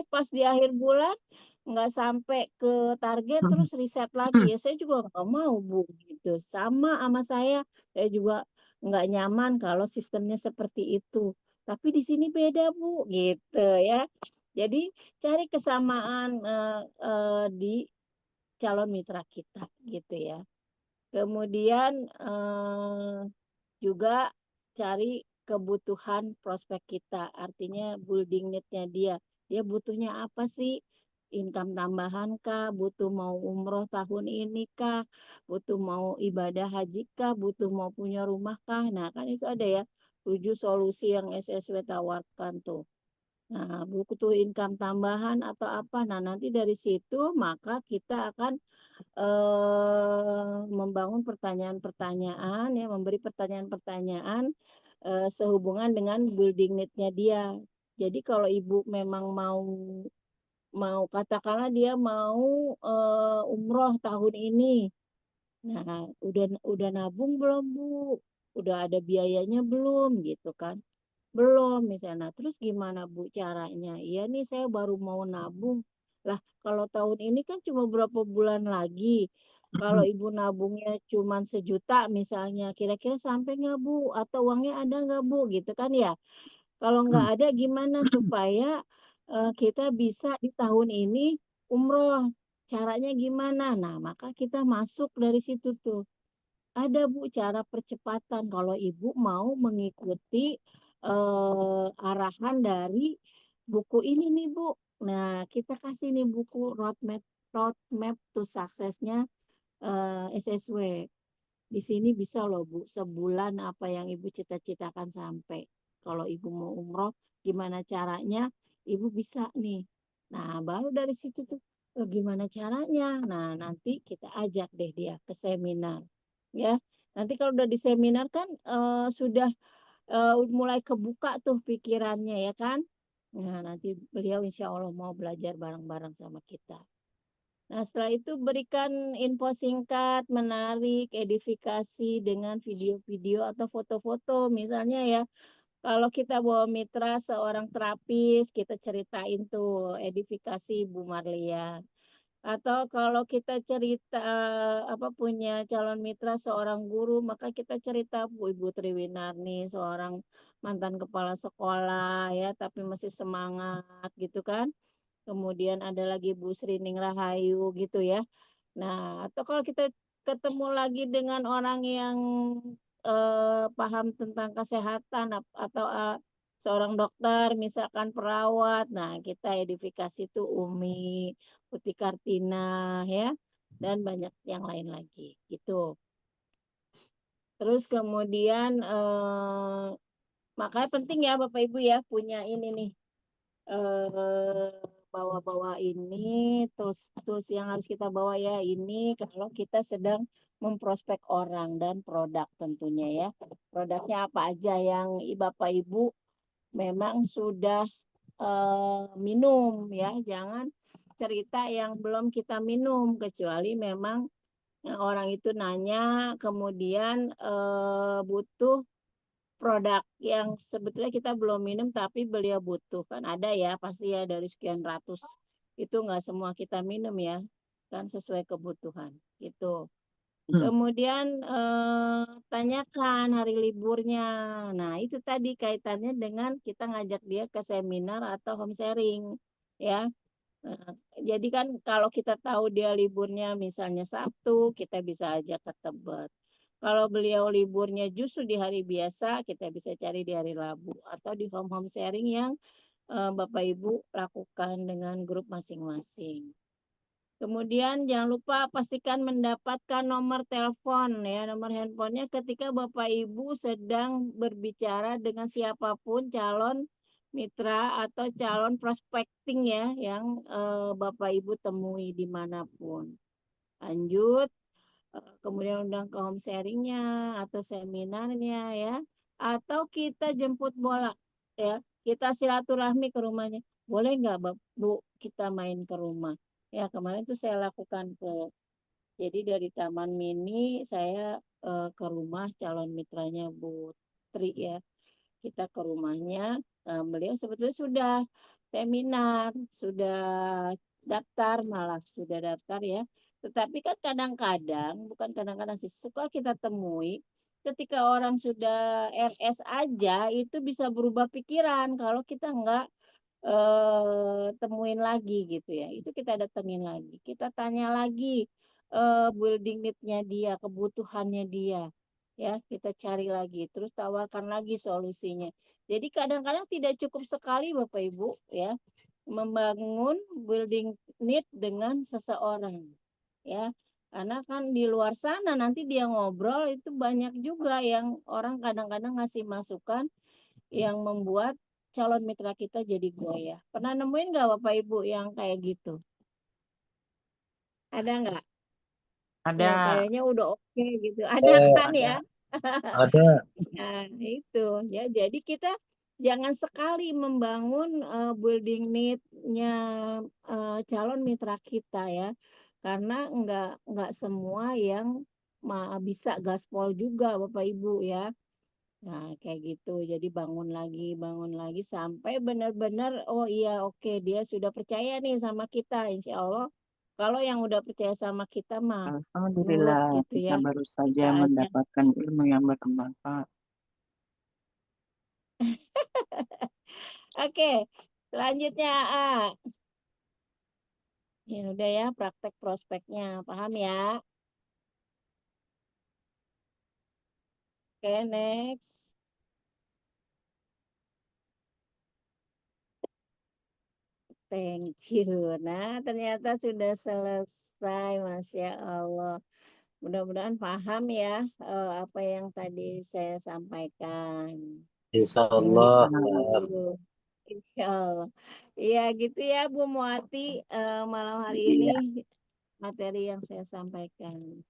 Pas di akhir bulan nggak sampai ke target terus riset lagi. Ya saya juga nggak mau, Bu, gitu. Sama saya juga nggak nyaman kalau sistemnya seperti itu. Tapi di sini beda, Bu, gitu ya. Jadi cari kesamaan di calon mitra kita gitu ya. Kemudian juga cari kebutuhan prospek kita, artinya building need-nya dia. Dia butuhnya apa sih? Income tambahan kah? Butuh mau umroh tahun ini kah? Butuh mau ibadah haji kah? Butuh mau punya rumah kah? Nah, kan itu ada ya 7 solusi yang SSW tawarkan tuh. Nah, butuh income tambahan atau apa. Nah, nanti dari situ maka kita akan membangun pertanyaan-pertanyaan, ya, memberi pertanyaan-pertanyaan sehubungan dengan building need-nya dia. Jadi kalau ibu memang mau katakanlah dia mau umroh tahun ini. Nah, udah nabung belum, Bu? Udah ada biayanya belum gitu kan? Belum misalnya. Terus gimana Bu caranya? Iya nih saya baru mau nabung. Lah kalau tahun ini kan cuma berapa bulan lagi. Kalau Ibu nabungnya cuma 1 juta misalnya, kira-kira sampai nggak Bu? Atau uangnya ada nggak Bu? Gitu kan ya. Kalau nggak ada gimana supaya kita bisa di tahun ini umroh? Caranya gimana? Nah, maka kita masuk dari situ tuh. Ada Bu cara percepatan kalau Ibu mau mengikuti arahan dari buku ini nih Bu. Nah, kita kasih nih buku roadmap to suksesnya SSW. Di sini bisa loh Bu, sebulan apa yang Ibu cita-citakan sampai. Kalau Ibu mau umroh, gimana caranya? Ibu bisa nih. Nah, baru dari situ tuh, gimana caranya? Nah, nanti kita ajak deh dia ke seminar. Ya, nanti kalau udah di seminar kan sudah mulai kebuka tuh pikirannya ya kan. Nah, nanti beliau insya Allah mau belajar bareng-bareng sama kita. Nah, setelah itu berikan info singkat, menarik, edifikasi dengan video-video atau foto-foto. Misalnya ya, kalau kita bawa mitra seorang terapis, kita ceritain tuh edifikasi Bu Marlia. Atau kalau kita cerita apa punya calon mitra seorang guru, maka kita cerita Bu Ibu Triwinarni, seorang mantan kepala sekolah ya, tapi masih semangat gitu kan. Kemudian ada lagi Bu Srining Rahayu gitu ya. Nah, atau kalau kita ketemu lagi dengan orang yang paham tentang kesehatan atau seorang dokter, misalkan perawat, nah kita edifikasi itu Umi, Putih Kartina ya, dan banyak yang lain lagi gitu. Terus kemudian makanya penting ya Bapak Ibu ya punya ini nih eh, bawa-bawa ini terus terus yang harus kita bawa ya ini kalau kita sedang memprospek orang dan produk tentunya ya. Produknya apa aja yang Bapak Ibu memang sudah minum ya, jangan cerita yang belum kita minum, kecuali memang orang itu nanya kemudian butuh produk yang sebetulnya kita belum minum tapi beliau butuh, kan ada ya pasti ya, dari sekian ratus itu nggak semua kita minum ya, kan sesuai kebutuhan gitu. Kemudian tanyakan hari liburnya. Nah, itu tadi kaitannya dengan kita ngajak dia ke seminar atau home sharing ya. Jadi kan kalau kita tahu dia liburnya misalnya Sabtu, kita bisa ajak ke Tebet. Kalau beliau liburnya justru di hari biasa, kita bisa cari di hari Rabu atau di home sharing yang Bapak Ibu lakukan dengan grup masing-masing. Kemudian jangan lupa pastikan mendapatkan nomor telepon ya, nomor handphonenya ketika Bapak Ibu sedang berbicara dengan siapapun calon mitra atau calon prospecting ya yang Bapak Ibu temui dimanapun. Lanjut, kemudian undang ke home sharingnya atau seminarnya ya, atau kita jemput bola ya, kita silaturahmi ke rumahnya. Boleh nggak Bu kita main ke rumah? Ya kemarin tuh saya lakukan jadi dari Taman Mini saya ke rumah calon mitranya Bu Tri ya. Kita ke rumahnya, beliau sebetulnya sudah seminar, sudah daftar malah sudah daftar ya. Tetapi kan kadang-kadang, bukan kadang-kadang sih, suka kita temui ketika orang sudah RS aja itu bisa berubah pikiran kalau kita nggak temuin lagi gitu ya. Itu kita datengin lagi. Kita tanya lagi building need-nya dia, kebutuhannya dia. Ya, kita cari lagi, terus tawarkan lagi solusinya. Jadi kadang-kadang tidak cukup sekali Bapak Ibu ya membangun building need dengan seseorang. Ya. Karena kan di luar sana nanti dia ngobrol itu banyak juga yang orang kadang-kadang ngasih masukan yang membuat calon mitra kita jadi goyah. Pernah nemuin nggak Bapak Ibu yang kayak gitu? Ada nggak? Ada. Yang kayaknya udah oke gitu. Ada kan ada. ya? Ada. Nah, itu ya. Jadi kita jangan sekali membangun building need-nya calon mitra kita ya. Karena nggak semua yang bisa gaspol juga Bapak Ibu ya. Nah, kayak gitu. Jadi bangun lagi sampai benar-benar oh iya oke dia sudah percaya nih sama kita. Insya Allah kalau yang udah percaya sama kita mah nurut Alhamdulillah, gitu kita ya. baru saja Nggak ada. mendapatkan ilmu yang bermanfaat. Oke, selanjutnya ya udah ya praktek prospeknya. Paham ya? Oke, next. Thank you. Nah, ternyata sudah selesai. Masya Allah. Mudah-mudahan paham ya apa yang tadi saya sampaikan. Insya Ya, Allah. Aduh, Insya Allah. Iya gitu ya Bu Muati, malam hari ini iya. materi yang saya sampaikan.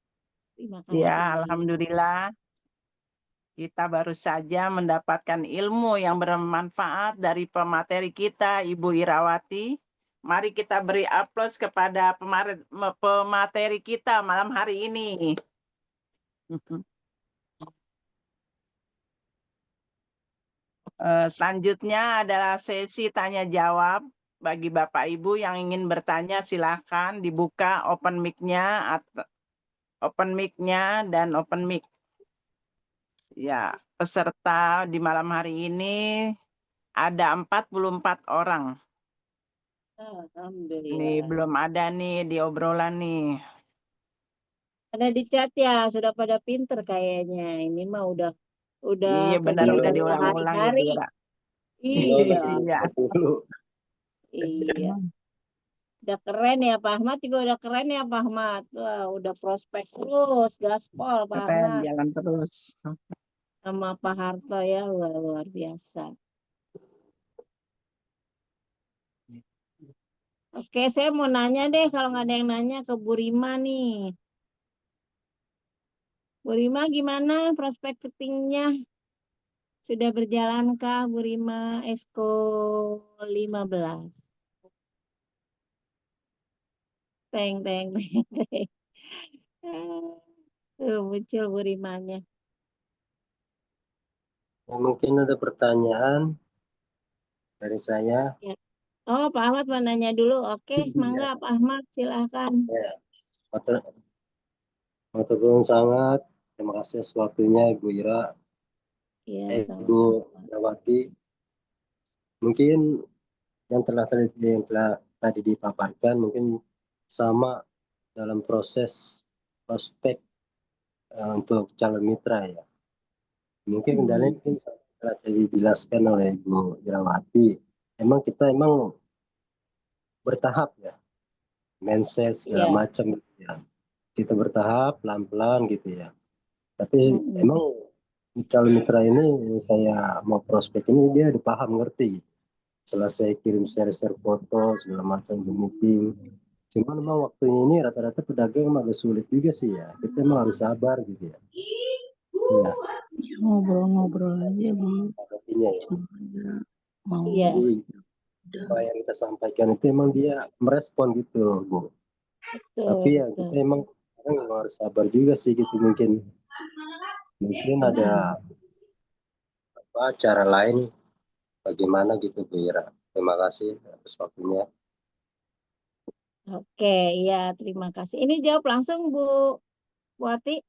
Terima Ya, kasih. alhamdulillah kita baru saja mendapatkan ilmu yang bermanfaat dari pemateri kita, Ibu Irawati. Mari kita beri aplaus kepada pemateri kita malam hari ini. Selanjutnya adalah sesi tanya jawab. Bagi Bapak Ibu yang ingin bertanya silahkan dibuka open mic-nya dan open mic. Ya, peserta di malam hari ini ada 44 orang. Alhamdulillah. Nih belum ada nih di obrolan nih. Ada di chat ya, sudah pada pinter kayaknya. Ini mah udah Iya benar udah kegiatan diulang-ulang ya, sehari-hari. Bira. Iya, Iya. iya. Udah keren ya Pak Ahmad juga udah keren ya Pak Ahmad. Wah, udah prospek terus, gaspol Pak Keren, Ahmad. jalan terus. Sama Pak Harto ya luar biasa. Oke, saya mau nanya deh kalau nggak ada yang nanya ke Bu Rima nih. Bu Rima gimana prospek ketingnya? Sudah berjalankah Bu Rima Esko 15? Teng, teng, teng, teng. Tuh, muncul Bu Rimanya. Ya, mungkin ada pertanyaan dari saya. Ya. Oh, Pak Ahmad mau nanya dulu. Oke, mangga Pak Ahmad, silahkan. Ya, matur matur nuwun sangat. Terima kasih atas waktunya Ibu Ira, Iya, Ibu sama-sama. Irawati. Mungkin yang telah tadi dipaparkan mungkin sama dalam proses prospek untuk calon mitra ya. Mungkin kendalanya mungkin telah dijelaskan oleh Ibu Irawati. Emang bertahap ya, mindset segala Iya. macam gitu ya. Kita bertahap pelan-pelan gitu ya. Tapi Mm-mm. emang calon mitra ini yang saya mau prospek ini dia udah paham ngerti. Setelah saya kirim share-share foto segala macam di meeting. Cuman memang waktunya ini rata-rata pedagang emang agak sulit juga sih ya. Kita emang harus sabar gitu ya. Iya, Ngobrol-ngobrol aja Bu, artinya ya. cuma dia mau Iya, Jadi udah. apa yang kita sampaikan itu emang dia merespon gitu, Bu. Tapi betul, ya betul. kita emang harus sabar juga sih gitu mungkin ada apa cara lain bagaimana gitu Bu Ira. Terima kasih atas waktunya. Oke, iya, terima kasih. Ini jawab langsung Bu Wati.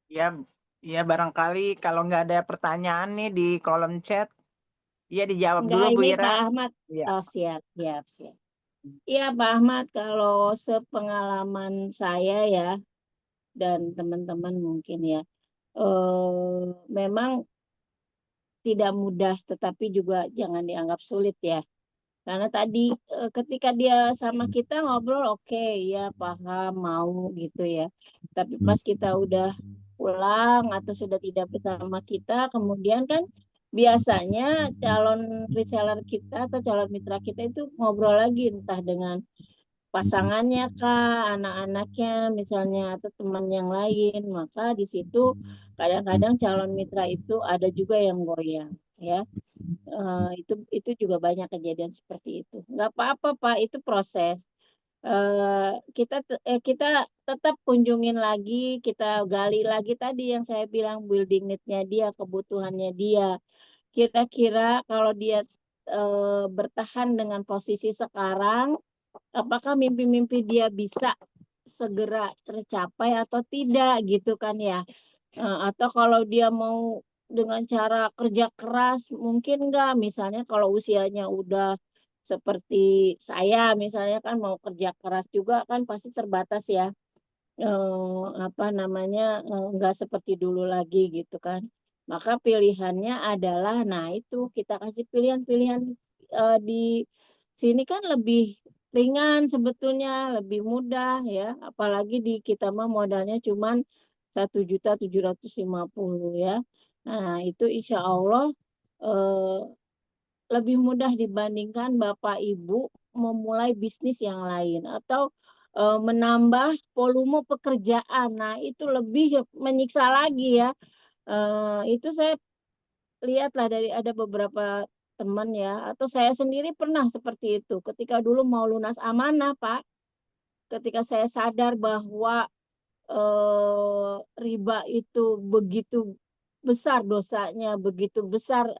Ya, ya barangkali kalau nggak ada pertanyaan nih di kolom chat, ya dijawab Enggak, dulu Bu ini Ira. Pak Ahmad. Iya. Oh, siap, siap, siap. Iya, Pak Ahmad, kalau sepengalaman saya ya, dan teman-teman mungkin ya, memang tidak mudah, tetapi juga jangan dianggap sulit ya. Karena tadi ketika dia sama kita ngobrol, oke, ya paham, mau gitu ya. Tapi pas kita udah pulang atau sudah tidak bersama kita, kemudian kan biasanya calon reseller kita atau calon mitra kita itu ngobrol lagi entah dengan pasangannya kah, anak-anaknya misalnya atau teman yang lain. Maka di situ kadang-kadang calon mitra itu ada juga yang goyang ya. Itu juga banyak kejadian seperti itu. Nggak apa-apa Pak, itu proses. Kita tetap kunjungin lagi, kita gali lagi tadi yang saya bilang building need-nya dia, kebutuhannya dia. Kira-kira kalau dia bertahan dengan posisi sekarang, apakah mimpi-mimpi dia bisa segera tercapai atau tidak gitu kan ya. Atau kalau dia mau dengan cara kerja keras mungkin enggak, misalnya kalau usianya udah seperti saya misalnya kan mau kerja keras juga kan pasti terbatas ya, apa namanya, enggak seperti dulu lagi gitu kan. Maka pilihannya adalah, nah itu kita kasih pilihan-pilihan di sini kan lebih ringan sebetulnya, lebih mudah ya, apalagi di kita mah modalnya cuman 1.750.000 ya. Nah, itu insya Allah eh, lebih mudah dibandingkan Bapak Ibu memulai bisnis yang lain atau menambah volume pekerjaan. Nah, itu lebih menyiksa lagi ya. Itu saya lihatlah dari ada beberapa teman ya, atau saya sendiri pernah seperti itu. Ketika dulu mau lunas amanah, Pak, ketika saya sadar bahwa riba itu begitu besar dosanya, begitu besar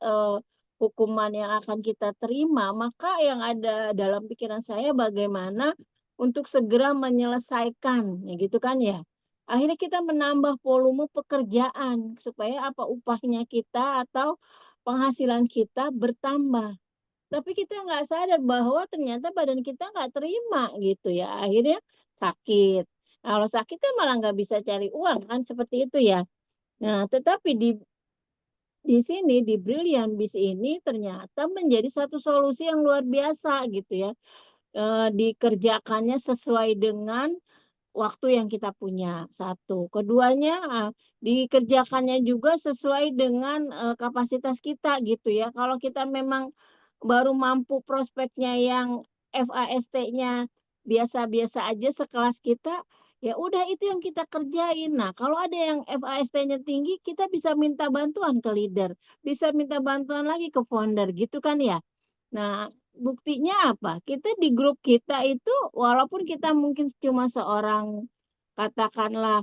hukuman yang akan kita terima, maka yang ada dalam pikiran saya bagaimana untuk segera menyelesaikan, ya gitu kan ya. Akhirnya kita menambah volume pekerjaan supaya apa upahnya kita atau penghasilan kita bertambah. Tapi kita nggak sadar bahwa ternyata badan kita nggak terima gitu ya. Akhirnya sakit. Nah, kalau sakit kan malah nggak bisa cari uang kan seperti itu ya. Nah, tetapi di sini di Brilliant Bis ini ternyata menjadi satu solusi yang luar biasa gitu ya. Dikerjakannya sesuai dengan waktu yang kita punya. Satu. Keduanya dikerjakannya juga sesuai dengan kapasitas kita gitu ya. Kalau kita memang baru mampu prospeknya yang FAST-nya biasa-biasa aja sekelas kita, Ya udah itu yang kita kerjain. Nah, kalau ada yang FAST-nya tinggi, kita bisa minta bantuan ke leader, bisa minta bantuan lagi ke founder gitu kan ya. Nah, buktinya apa? Kita di grup kita itu walaupun kita mungkin cuma seorang katakanlah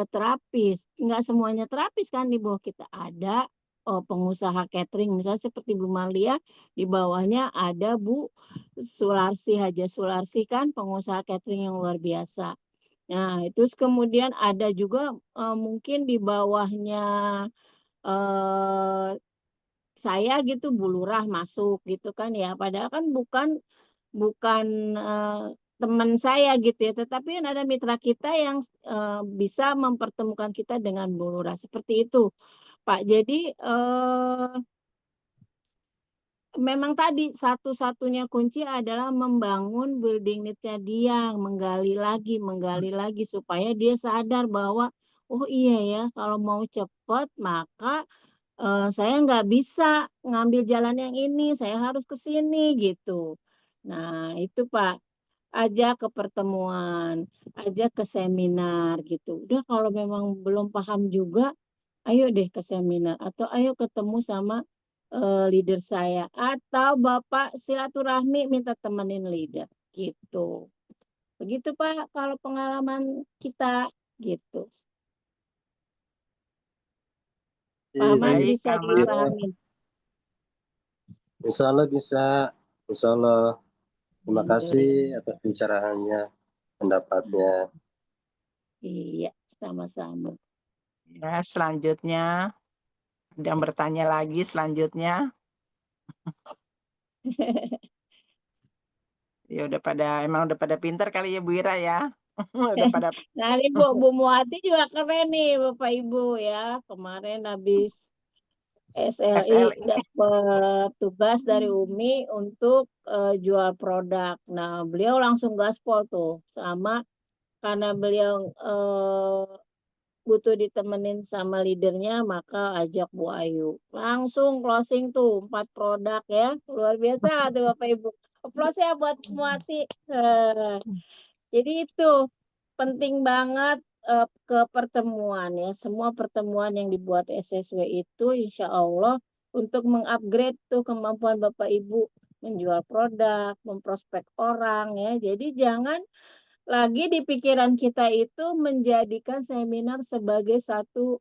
terapis, nggak semuanya terapis kan di bawah kita ada pengusaha catering misalnya seperti Bu Malia, di bawahnya ada Bu Sularsi Haja Sularsi kan pengusaha catering yang luar biasa. Nah, terus kemudian ada juga mungkin di bawahnya eh, saya gitu Bu Lurah masuk gitu kan ya. Padahal kan bukan teman saya gitu ya, tetapi kan ada mitra kita yang bisa mempertemukan kita dengan Bu Lurah seperti itu, Pak. Jadi memang tadi satu-satunya kunci adalah membangun building need-nya dia, menggali lagi supaya dia sadar bahwa oh iya ya kalau mau cepat maka saya nggak bisa ngambil jalan yang ini, saya harus ke sini gitu. Nah itu Pak, ajak ke pertemuan, ajak ke seminar gitu. Udah kalau memang belum paham juga, ayo deh ke seminar atau ayo ketemu sama leader saya atau Bapak silaturahmi minta temenin leader gitu. Begitu Pak kalau pengalaman kita gitu. Pak Jadi, Ahmad Baik, bisa Kak Ahmad. dipahamin. insya Allah bisa. Insya Allah. Terima kasih Alhamdulillah. atas pencerahannya, pendapatnya. Iya, sama-sama. Ya, selanjutnya ada yang bertanya lagi selanjutnya. Ya emang udah pada pintar kali ya Bu Ira ya. Udah pada Nah, ini Bu Muati juga keren nih Bapak Ibu ya. Kemarin habis SLI SLI. dapat tugas dari Umi untuk jual produk. Nah, beliau langsung gaspol tuh sama karena beliau butuh ditemenin sama leadernya maka ajak Bu Ayu. Langsung closing tuh 4 produk ya. Luar biasa tuh Bapak Ibu. Applause ya buat Muati. Jadi itu penting banget ke pertemuan ya. Semua pertemuan yang dibuat SSW itu insya Allah untuk mengupgrade tuh kemampuan Bapak Ibu menjual produk, memprospek orang ya. Jadi jangan lagi di pikiran kita itu menjadikan seminar sebagai satu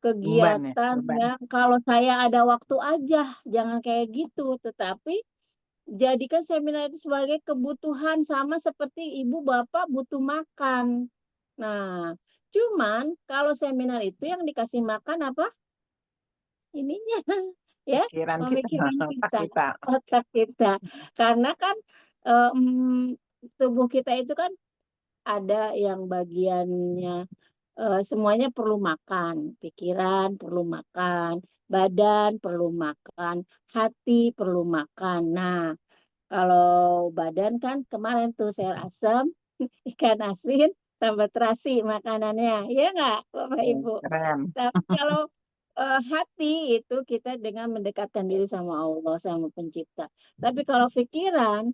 beban ya, kegiatan beban. yang kalau saya ada waktu aja, jangan kayak gitu. Tetapi jadikan seminar itu sebagai kebutuhan sama seperti ibu bapak butuh makan. Nah, cuman kalau seminar itu yang dikasih makan apa? Ininya ya, Pikiran kita, pemikiran otak kita, kita. otak kita. Karena kan tubuh kita itu kan ada yang bagiannya semuanya perlu makan, pikiran perlu makan, badan perlu makan, hati perlu makan. Nah, kalau badan kan kemarin tuh sayur asem, ikan asin, sambal terasi makanannya. Ya nggak, Bapak Ibu? Keren. Tapi kalau hati itu kita dengan mendekatkan diri sama Allah, sama pencipta. Tapi kalau pikiran,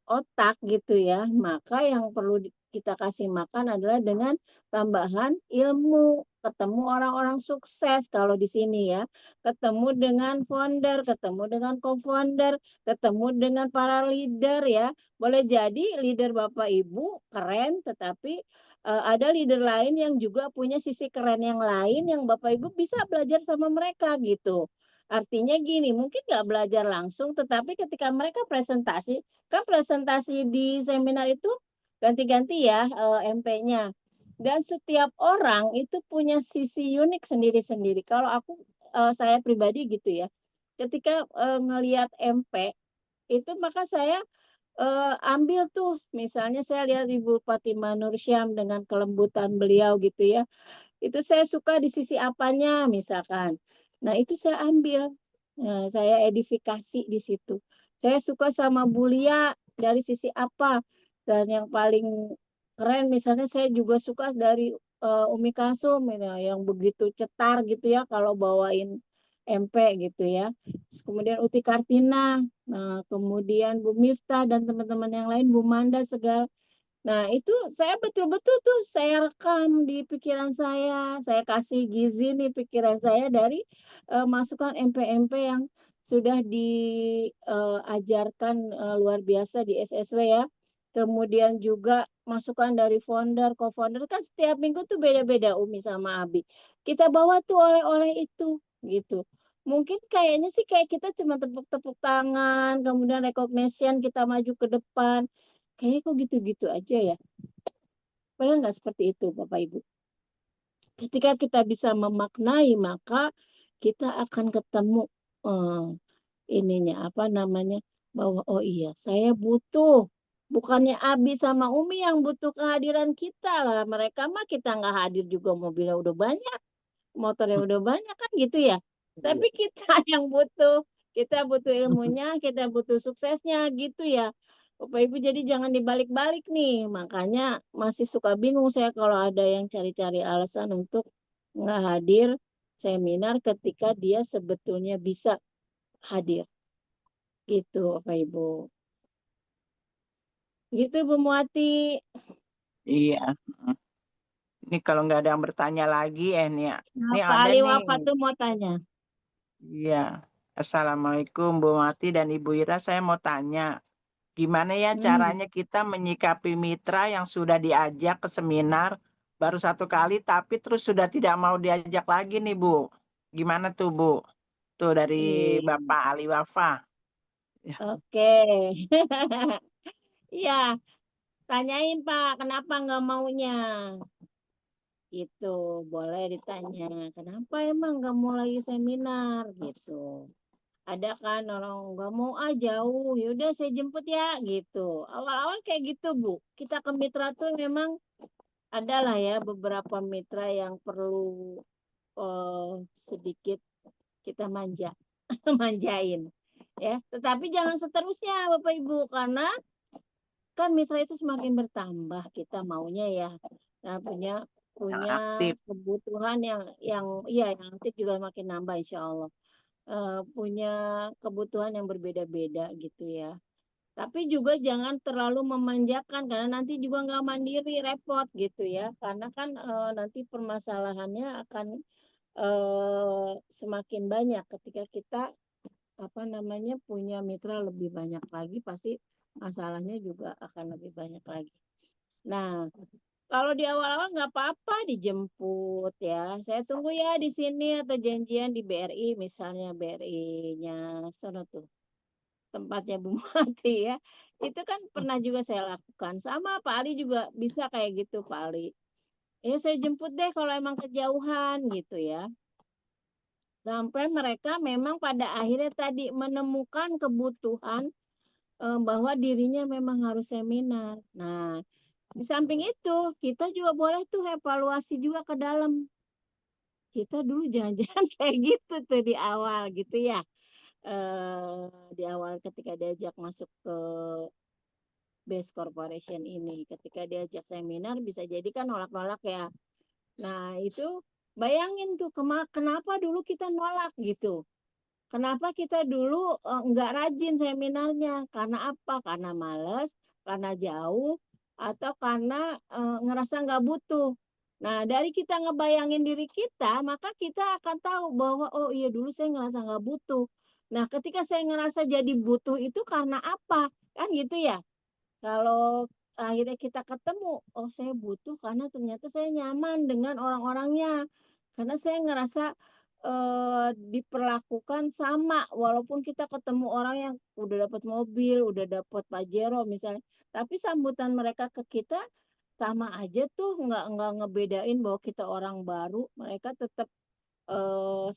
otak gitu ya, maka yang perlu kita kasih makan adalah dengan tambahan ilmu. Ketemu orang-orang sukses kalau di sini ya. Ketemu dengan founder, ketemu dengan co-founder, ketemu dengan para leader ya. Boleh jadi leader Bapak Ibu keren, tetapi ada leader lain yang juga punya sisi keren yang lain yang Bapak Ibu bisa belajar sama mereka gitu. Artinya gini, mungkin nggak belajar langsung, tetapi ketika mereka presentasi, kan presentasi di seminar itu ganti-ganti ya MP-nya. Dan setiap orang itu punya sisi unik sendiri-sendiri. Kalau saya pribadi gitu ya, ketika ngelihat MP itu maka saya ambil tuh, misalnya saya lihat Ibu Fatimah Nursyam dengan kelembutan beliau gitu ya, itu saya suka di sisi apanya misalkan. Nah itu saya ambil, nah, saya edifikasi di situ. Saya suka sama Bulia dari sisi apa, dan yang paling keren misalnya saya juga suka dari Umi Kasum ya, yang begitu cetar gitu ya kalau bawain MP gitu ya. Terus kemudian Uti Kartina, nah, kemudian Bu Miftah dan teman-teman yang lain, Bu Manda segala. Nah, itu saya betul-betul tuh saya rekam di pikiran saya kasih gizi nih pikiran saya dari masukan MP-MP yang sudah diajarkan luar biasa di SSW ya. Kemudian juga masukan dari founder, co-founder kan setiap minggu tuh beda-beda Umi sama Abi. Kita bawa tuh oleh-oleh itu gitu. Mungkin kayaknya sih kayak kita cuma tepuk-tepuk tangan, kemudian recognition kita maju ke depan. Kayaknya kok gitu-gitu aja ya. Padahal nggak seperti itu, Bapak Ibu. Ketika kita bisa memaknai, maka kita akan ketemu eh, ininya apa namanya bahwa oh iya saya butuh. Bukannya Abi sama Umi yang butuh kehadiran kita lah. Mereka mah kita nggak hadir juga mobilnya udah banyak, motornya udah banyak kan gitu ya. Tapi kita yang butuh, kita butuh ilmunya, kita butuh suksesnya gitu ya. Bapak Ibu jadi jangan dibalik-balik nih. Makanya masih suka bingung saya kalau ada yang cari-cari alasan untuk nggak hadir seminar ketika dia sebetulnya bisa hadir. Gitu Bapak Ibu. Gitu Bu Muati. Iya. Ini kalau nggak ada yang bertanya lagi, nih Nah, Pak ada Ali nih. Wafa tuh mau tanya. Iya. Assalamualaikum Bu Mati dan Ibu Ira, saya mau tanya, gimana ya caranya kita menyikapi mitra yang sudah diajak ke seminar baru 1 kali, tapi terus sudah tidak mau diajak lagi nih Bu. Gimana tuh Bu? Tuh dari Iya. Bapak Ali Wafa. Oke. Iya, tanyain Pak, kenapa nggak maunya? Gitu, boleh ditanya. Kenapa emang nggak mau lagi seminar? Gitu. Ada kan orang nggak mau jauh, yaudah saya jemput ya gitu. Awal-awal kayak gitu Bu. Kita ke mitra tuh memang adalah ya beberapa mitra yang perlu eh, sedikit kita manja, manjain ya. Tetapi jangan seterusnya Bapak Ibu karena kan mitra itu semakin bertambah kita maunya ya. Nah, punya Yang punya aktif. kebutuhan yang iya yang aktif juga makin nambah insya Allah. Punya kebutuhan yang berbeda-beda gitu ya. Tapi juga jangan terlalu memanjakan karena nanti juga nggak mandiri repot gitu ya. Karena kan nanti permasalahannya akan semakin banyak ketika kita apa namanya punya mitra lebih banyak lagi pasti masalahnya juga akan lebih banyak lagi. Nah, kalau di awal-awal nggak apa-apa dijemput ya. Saya tunggu ya di sini atau janjian di BRI misalnya BRI-nya sana tuh tempatnya Bu Mati ya. Itu kan pernah juga saya lakukan. Sama Pak Ali juga bisa kayak gitu Pak Ali. Ya saya jemput deh kalau emang kejauhan gitu ya. Sampai mereka memang pada akhirnya tadi menemukan kebutuhan bahwa dirinya memang harus seminar. Nah, di samping itu, kita juga boleh tuh evaluasi juga ke dalam. Kita dulu jangan-jangan kayak gitu tuh di awal gitu ya. Di awal ketika diajak masuk ke Base Corporation ini. Ketika diajak seminar bisa jadi kan nolak-nolak ya. Nah, itu bayangin tuh kenapa dulu kita nolak gitu. Kenapa kita dulu nggak rajin seminarnya? Karena apa? Karena males, karena jauh, atau karena ngerasa nggak butuh. Nah, dari kita ngebayangin diri kita, maka kita akan tahu bahwa oh iya dulu saya ngerasa nggak butuh. Nah, ketika saya ngerasa jadi butuh itu karena apa? Kan gitu ya. Kalau akhirnya kita ketemu, oh saya butuh karena ternyata saya nyaman dengan orang-orangnya. Karena saya ngerasa diperlakukan sama walaupun kita ketemu orang yang udah dapat mobil, udah dapat Pajero misalnya, tapi sambutan mereka ke kita sama aja tuh nggak ngebedain bahwa kita orang baru, mereka tetap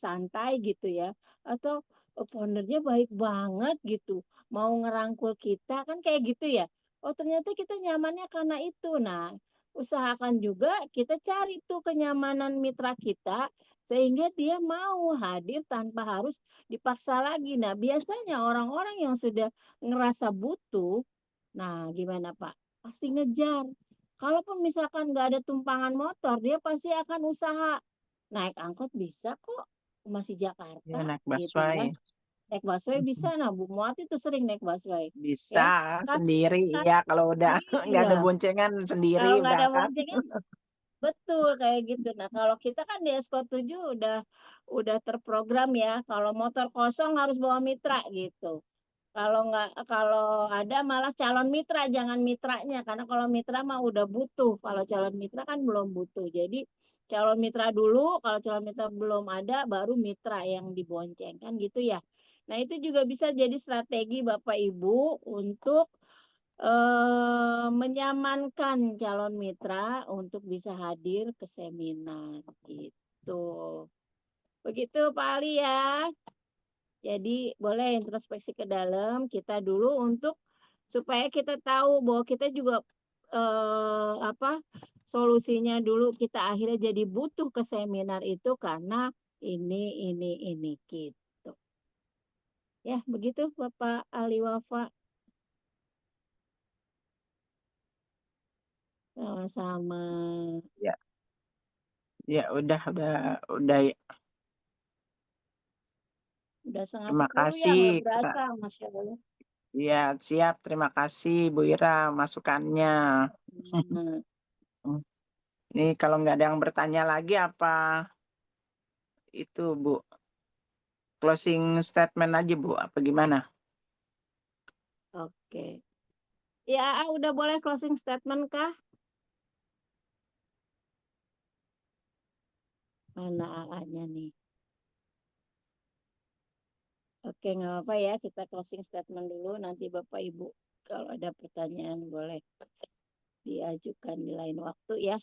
santai gitu ya atau foundernya baik banget gitu mau ngerangkul kita kan kayak gitu ya oh ternyata kita nyamannya karena itu nah usahakan juga kita cari tuh kenyamanan mitra kita sehingga dia mau hadir tanpa harus dipaksa lagi nah biasanya orang-orang yang sudah ngerasa butuh nah gimana Pak pasti ngejar kalaupun misalkan nggak ada tumpangan motor dia pasti akan usaha naik angkot bisa kok masih Ya, Jakarta naik gitu ya. busway. Naik busway bisa, nah Bu Muati tuh sering naik busway. Bisa Kan, sendiri kan, ya, kalau udah nggak ada iya. boncengan Kalau sendiri nggak ada berangkat. boncengan, betul kayak gitu. Nah, kalau kita kan di Esko 7 udah terprogram ya. Kalau motor kosong harus bawa mitra gitu. Kalau ada malah calon mitra, jangan mitranya, karena kalau mitra mah udah butuh. Kalau calon mitra kan belum butuh. Jadi calon mitra dulu, kalau calon mitra belum ada, baru mitra yang dibonceng kan gitu ya. Nah, itu juga bisa jadi strategi Bapak Ibu untuk menyamankan calon mitra untuk bisa hadir ke seminar gitu. Begitu Pak Ali ya. Jadi boleh introspeksi ke dalam kita dulu untuk supaya kita tahu bahwa kita juga solusinya dulu kita akhirnya jadi butuh ke seminar itu karena ini gitu. Ya, begitu Bapak Ali Wafa. Sama-sama. Ya, ya udah ya. Udah setengah Terima 10 ya, kasih. nggak berasa, Masya Allah. Ya, siap. Terima kasih Bu Ira masukannya. Nah, Ini kalau nggak ada yang bertanya lagi apa itu Bu? Closing statement aja Bu, apa gimana? oke. Ya, udah boleh closing statement kah? Mana AA-nya nih? Oke, nggak apa-apa ya, kita closing statement dulu. Nanti Bapak Ibu kalau ada pertanyaan boleh diajukan di lain waktu ya.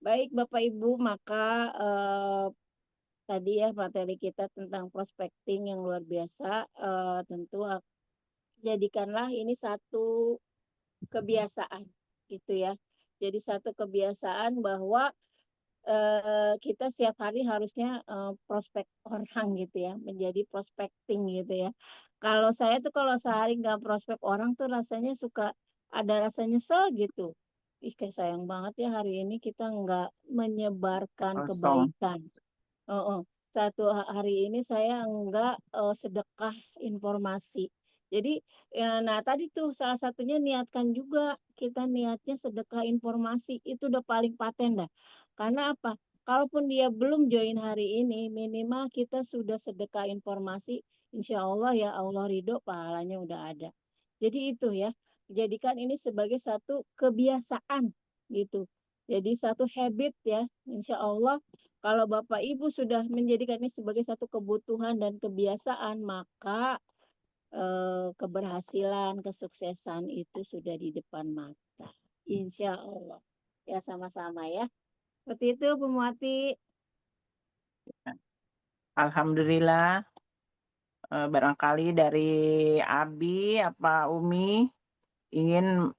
Baik Bapak Ibu, maka tadi ya materi kita tentang prospecting yang luar biasa. Tentu jadikanlah ini satu kebiasaan gitu ya. Jadi satu kebiasaan bahwa kita setiap hari harusnya prospek orang gitu ya, menjadi prospecting gitu ya. Kalau saya tuh kalau sehari nggak prospek orang tuh rasanya suka ada rasa nyesel gitu. Ih, kayak sayang banget ya hari ini kita nggak menyebarkan Kosong. kebaikan. Satu hari ini saya enggak sedekah informasi. Jadi, nah tadi tuh salah satunya niatkan juga kita niatnya sedekah informasi itu udah paling paten dah. Karena apa? Kalaupun dia belum join hari ini, minimal kita sudah sedekah informasi, insya Allah ya Allah ridho pahalanya udah ada. Jadi itu ya, jadikan ini sebagai satu kebiasaan gitu. Jadi satu habit ya, insya Allah kalau Bapak Ibu sudah menjadikan ini sebagai satu kebutuhan dan kebiasaan, maka keberhasilan, kesuksesan itu sudah di depan mata. Insya Allah. Ya sama-sama ya. Seperti itu Bu Muati. Alhamdulillah. Barangkali dari Abi apa Umi ingin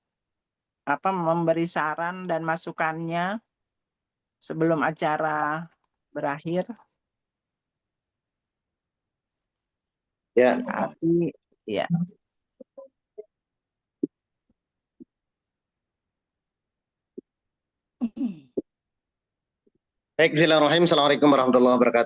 memberi saran dan masukannya sebelum acara berakhir. Ya, Abi, ya. baik, bismillahirrahmanirrahim. Assalamualaikum warahmatullahi wabarakatuh.